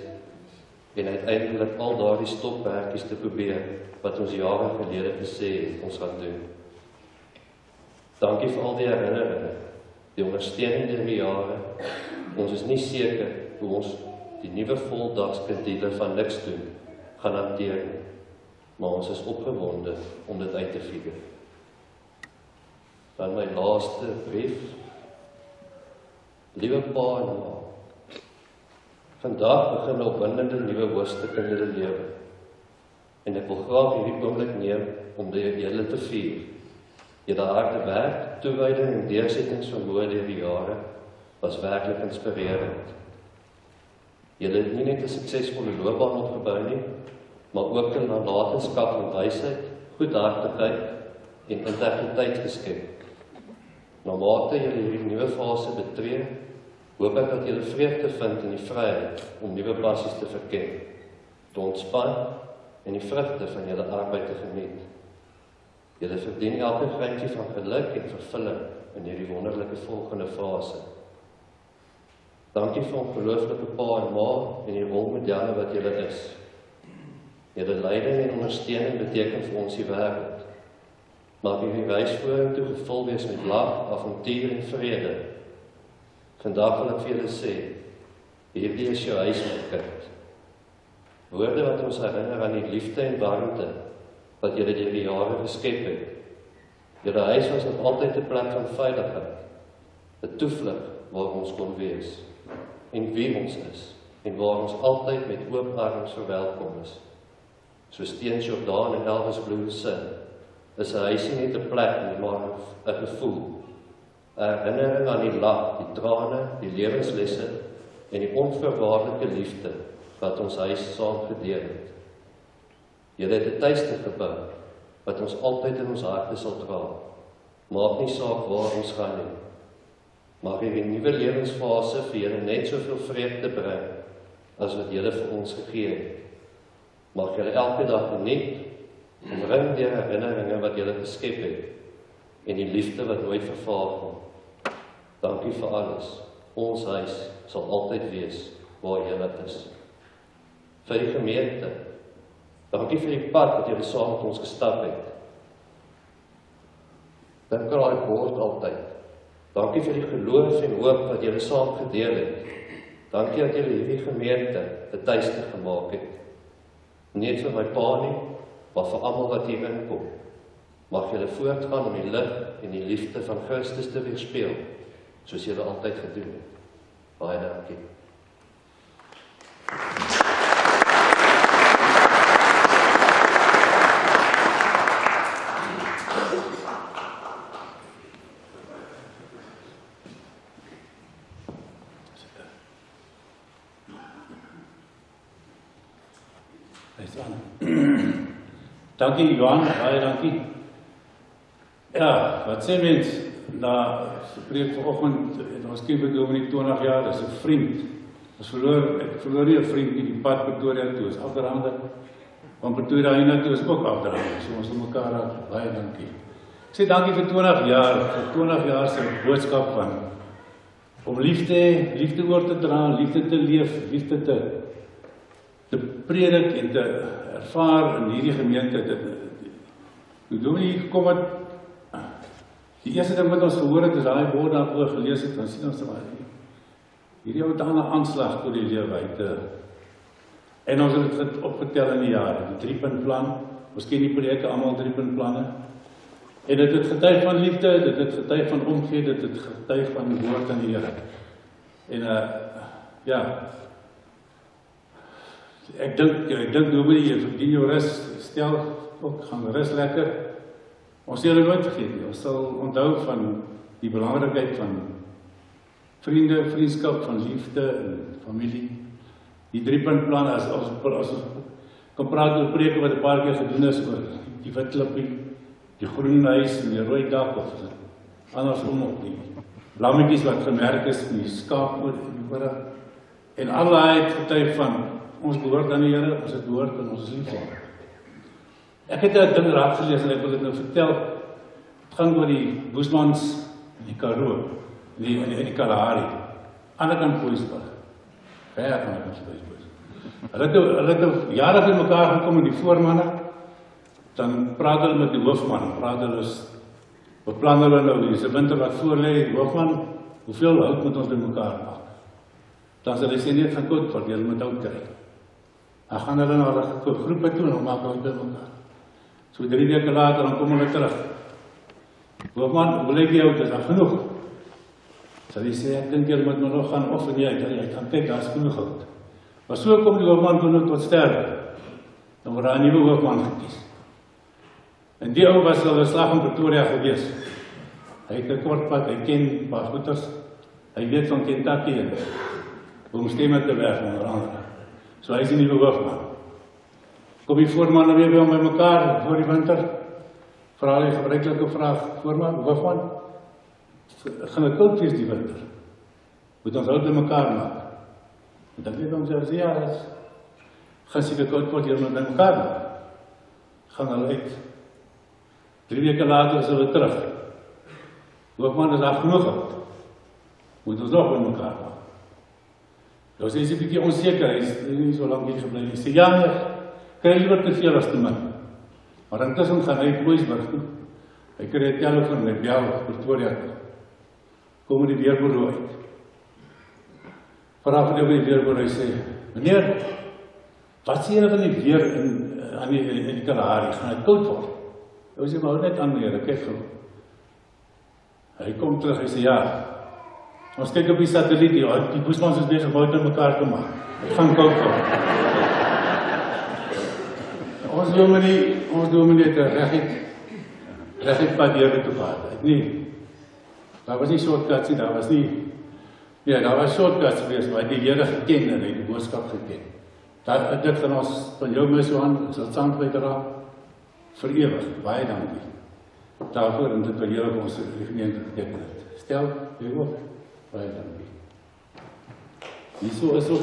en uiteindelik al daardie stopwerkies te probeer wat ons jare gelede gesê het ons gaan doen. Dankie vir al die herinneringe, die ondersteuning deur die jare. Ons is nie seker hoe ons die nuwe voldagskedule van niks doen gaan hanteer nie, maar ons is opgewonde om dit uit te figure. Dan my laaste brief. Liewe pa en ma, vandag begin 'n opwindende nuwe hoofstuk in julle lewe. En ek wil graag hierdie oomblik neem om julle te vier. Julle harde werk, toewyding en deursettingsvermoë deur die jare was werklik inspirerend. Julle het nie net 'n suksesvolle loopbaan opgebou nie, maar ook 'n nalatenskap van wysheid, goedhartigheid en integriteit geskep. Naarmate julle hierdie nuwe fase betree, hoop ek dat julle vreugde vind in die vryheid om nuwe passies te verken, te ontspan en die vrugte van julle arbeid te geniet. Julle verdien elke greintjie van geluk en vervulling in hierdie wonderlike volgende fase. Dankie vir ongelooflike pa en ma en die rolmodelle wat julle is. Julle leiding en ondersteuning beteken vir ons die wêreld. Mag hierdie reis vorentoe gevul wees met lag, avontuur en vrede. Vandag wil ek vir julle sê, hierdie is jou huis, my kind. Woorde wat ons herinner aan die liefde en warmte wat julle deur die jare geskep het. Julle huis was nog altyd 'n plek van veiligheid, 'n toevlug waar ons kon wees, en wie ons is, en waar ons altyd met oop arms verwelkom is. Soos Teens Jordaan en Elvis Blue sing, is 'n huisie net 'n plek nie, maar 'n gevoel. 'n herinnering aan die lag, die trane, die lewenslesse en die onvoorwaardelike liefde wat ons huis saam gedeel het. Julle het 'n tuiste gebou wat ons altyd in ons harte sal dra. Maak nie saak waar ons gaan nie. Mag hierdie nuwe lewensfase vir julle net soveel vreugde bring as wat julle vir ons gegee het. Mag julle elke dag geniet, omring deur herinneringe wat julle geskep het en die liefde wat nooit vervaag nie. Dankie vir alles. Ons huis sal altyd wees waar julle is. Vir die gemeente, dankie vir die pad wat julle saam met ons gestap het. Dink aan daai bord altyd. Dankie vir die geloof en hoop wat julle saam gedeel het. Dankie dat julle hierdie gemeente 'n tuiste gemaak het. Nie vir my pa nie, maar vir almal wat hier inkom. Mag julle voortgaan om die lig en die liefde van Christus te weerspieël, soos julle altyd gedoen het. Baie dankie. Dankie Johan, baie dankie. Ja, wat sê mens? Na preek vanoggend en ons ken Dominee 20 jaar, is 'n vriend. Ek verloor nie 'n vriend nie, die pad Pretoria toe is afderhande. Van Pretoria hiernatoe is ook afderhande. So ons moet mekaar baie dankie. Ek sê dankie vir 20 jaar se boodskap om liefde oor te dra, liefde te leef, liefde te predik en te ervaar in hierdie gemeente. Toe Dominee hier gekom het, die eerste ding wat ons gehoor het, is daai woord daaroor gelees het, dan sien ons maar hierdie ou het aan 'n aanslag tot die lewe uit. En ons het dit opgetel in die jare, die 3-puntplan, ons ken die projekte almal 3-puntplanne. En dit het getuig van liefde, dit het getuig van omgee, dit het getuig van die woord aan die Here. En ja, ek dink Dominee, jy verdien jou rus, stel ook, gaan rus lekker. Ons sal dit nooit vergeet nie, ons sal onthou van die belangrikheid van vriende, vriendskap, van liefde en familie. Die 3-puntplan, as ons kan praat oor preke wat 'n paar keer gedoen is oor die wit klippie, die groen huis en die rooi dak, of andersom op die lammetjies wat gemerk is, en die skaap oor die ore, en allei het getuig van, ons behoort aan die Here, ons het behoort en ons is lief vir hom. Ek het 'n ding raak gelees en ek wil dit nou vertel. Het gaan oor die Boesmans in die Karoo, in die Kalahari, ander kant Boesburg. Ver aan die kant Boesburg. Hulle het nou jare by mekaar gekom in die voormanne, dan praat hulle met die hoofman, beplan hulle nou, dis 'n winter wat voor lê, die hoofman, hoeveel hout moet ons by mekaar maak? Dan sal hy sê net gaan koud word, julle moet hout kry. Dan gaan hulle na hulle groepe toe en maak hout by mekaar. So 3 weke later, dan kom hulle terug. Hoofman, hoe lyk die hout, is daar genoeg? Sal hy sê, ek dink julle moet nog gaan of en jy gaan kyk, daar is genoeg hout. Maar so kom die hoofman toe tot sterwe. Dan word daar 'n nuwe hoofman gekies. En die ou was al 'n slag in Pretoria gewees. Hy het 'n kort pad, hy ken paar goeters. Hy weet van Kentucky en om stemme te werf onder andere. So hy is 'n nuwe hoofman. Kom die voorman weer by hom by mekaar voor die winter. Vra hy gebruikelike vraag, voorman, hoofman, gaan dit koud wees die winter? Moet ons hout by mekaar maak? En dan weet ons sê, ja, dit gaan seker koud word, julle moet by mekaar maak. Gaan hulle uit. 3 weke later is hulle terug. Hoofman, is daar genoeg hout? Moet ons nog by mekaar maak? Nou sê hy 'n bietjie onseker, hy is nie so lank hier gebly nie. Hy sê, ja, nee, kry liever te veel as te min. Maar intussen gaan hy Boesburg toe. Hy kry 'n telefoon, hy bel Pretoria toe. Kom die weerbureau uit. Vra vir die weerbureau, hy sê, meneer, wat sê julle van die weer in die Kalahari? Gaan dit koud word? Hy sê, maar hou net aan meneer, kyk gou. Hy kom terug, hy sê, ja, ons kyk op die satelliet, die Boesmans is bezig om uit mekaar te maak. Dit gaan koud word. Ons dominee het reguit pad deur toe gehad. Nee, daar was nie shortcuts nie, daar was shortcuts geweest, maar hy het die Here geken en hy het die boodskap geken. Dit gaan ons van jou mis aan, ons sal saam uitdra vir ewig. Baie dankie daarvoor en dit wat Here vir ons gemeente geteken het. Stel, jy ook. Baie dankie. Hierso is ook.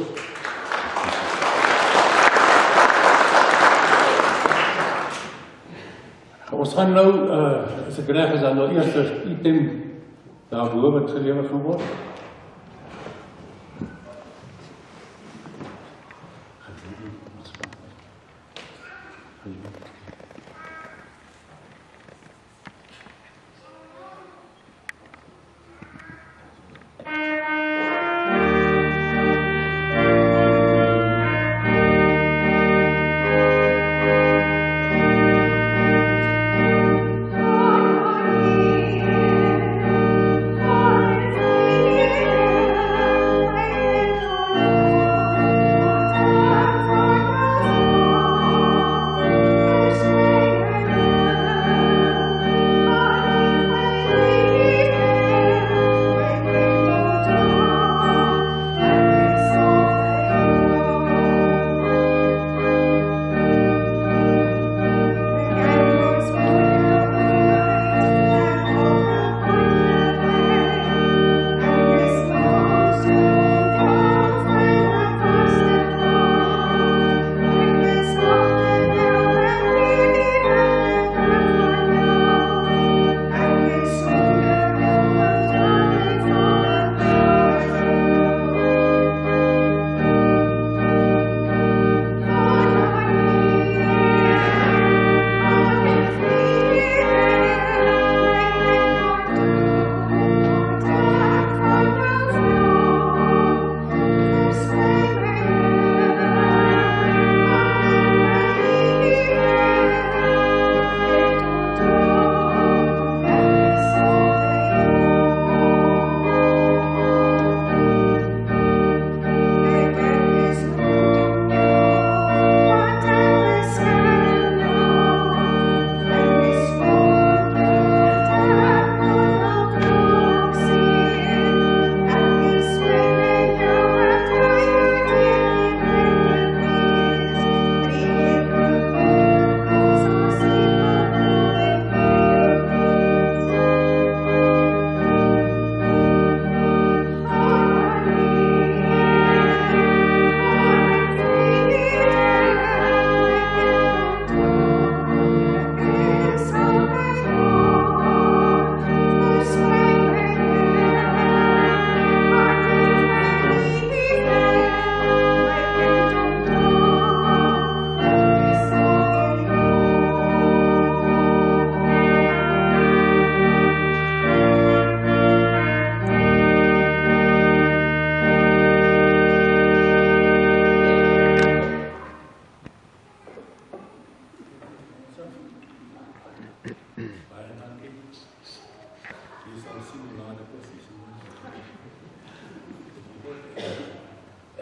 Ons gaan nou, as ek reg is, dan nou eers 'n item daarbo wat gelewer gaan word.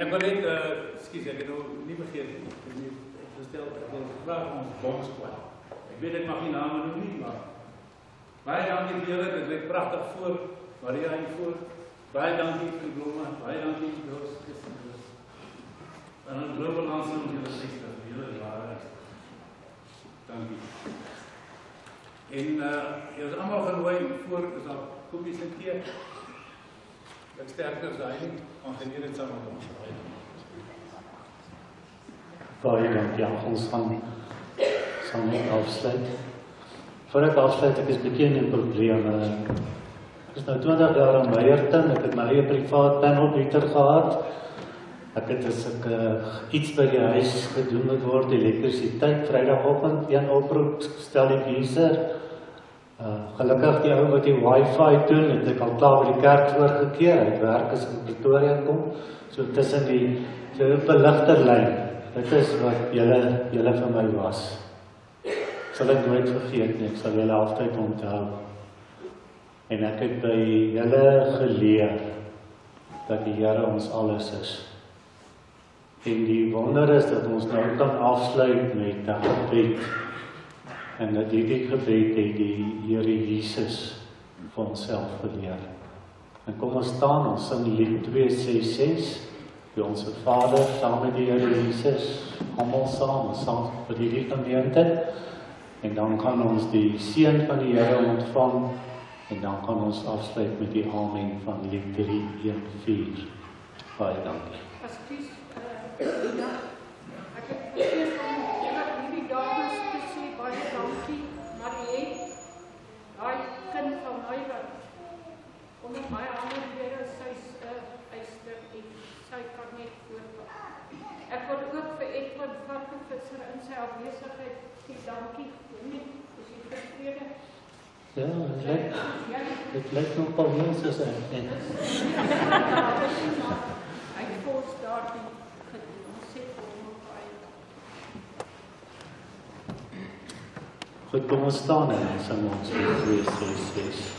Ek wil net, ekskuus, ek het nou nie vergeet nie. Ek het gestel, ek het gevraag om ons bongsquad. Ek weet ek mag nie name noem nie, maar baie dankie vir julle, dit lyk pragtig voor, Maria en voor. Baie dankie vir die blomme, baie dankie vir ons Christus. En dan global aansien om julle sekste, vir julle ware. Dankie. En jy is allemaal genooi voor, is daar koekies en thee. Ek sterker as hy, want geneer het saam met ons. Baie dankie, ja, ons gaan net afsluit. Voor ek afsluit, ek is bekend in probleme. Ek is nou 20 jaar in Meyerton, ek het my eie privaat panelbeater gehad. Ek het as ek iets by die huis gedoen moet word, elektrisiteit, Vrydagoggend, een oproep, stel die geyser. Gelukkig die ou wat die wifi doen, het ek al klaar by die kerk voorgekeer, hy het werk as in Pretoria kom, so tussen die beligterlyn. Dit is wat julle vir my was. Sal ek nooit vergeet nie, ek sal julle altyd onthou. En ek het by julle geleer dat die Here ons alles is. En die wonder is dat ons nou kan afsluit met 'n gebed. En dat hierdie gebed het die Here Jesus vir onsself geleer. En kom ons staan, ons sing lied 266. By ons Vader, saam met die Here Jesus, almal saam vir die gemeente. En dan kan ons die seën van die Here ontvang. En dan kan ons afsluit met die amen van lied 314. Baie dankie. Ekskuus, ek het vergeet om hierdie dames te sê, baie dankie, Mariette, daai kind van my wat onder my hande weer is, sy's eister en sy kan net voortgaan. Ek wil ook vir Edwin Varkenvisser in sy afwesigheid sê dankie, is jy tevrede? Ja, dit lyk nog pas heel soos hy. Hy volg daar die gedoen, ons sê vir hom baie. Goed, kom ons staan en ons sing ons 266.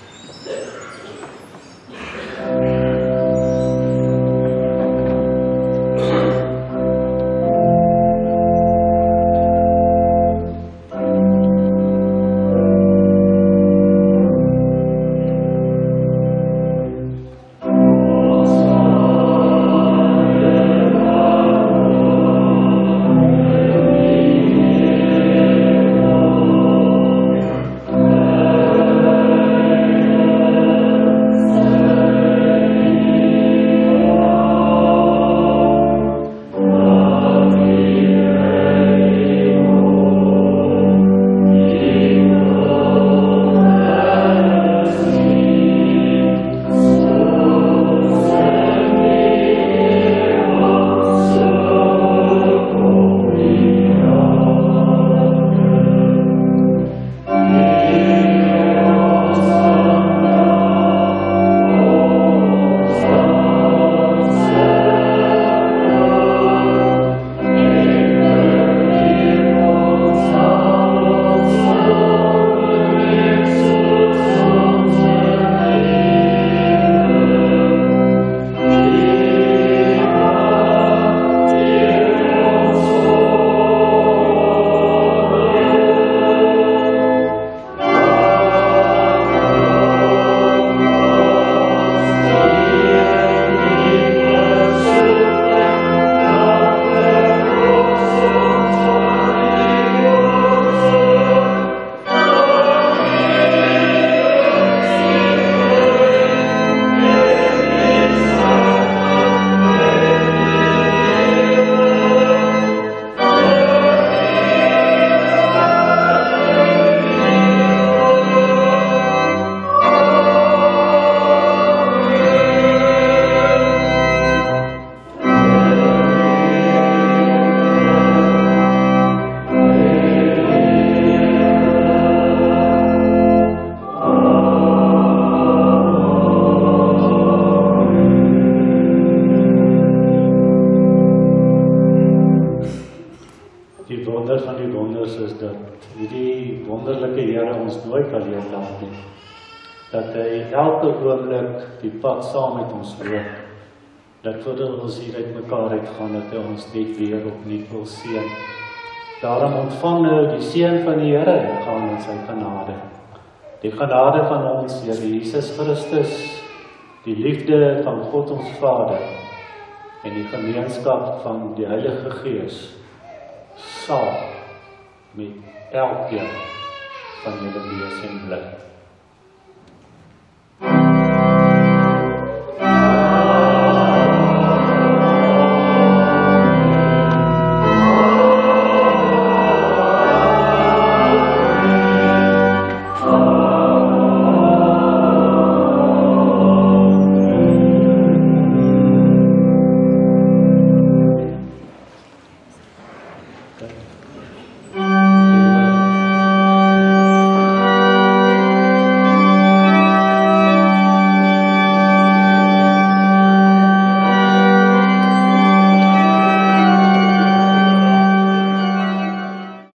Dat hy elke oomblik die pad saam met ons loop. dat voordat ons hier uit mekaar uitgaan, dat ons net weer opnuut wil seën. Daarom ontvang nou die seën van die Here en gaan in sy genade. Die genade van ons Here Jesus Christus, die liefde van God ons Vader en die gemeenskap van die Heilige Gees sal met elkeen van julle wees en bly.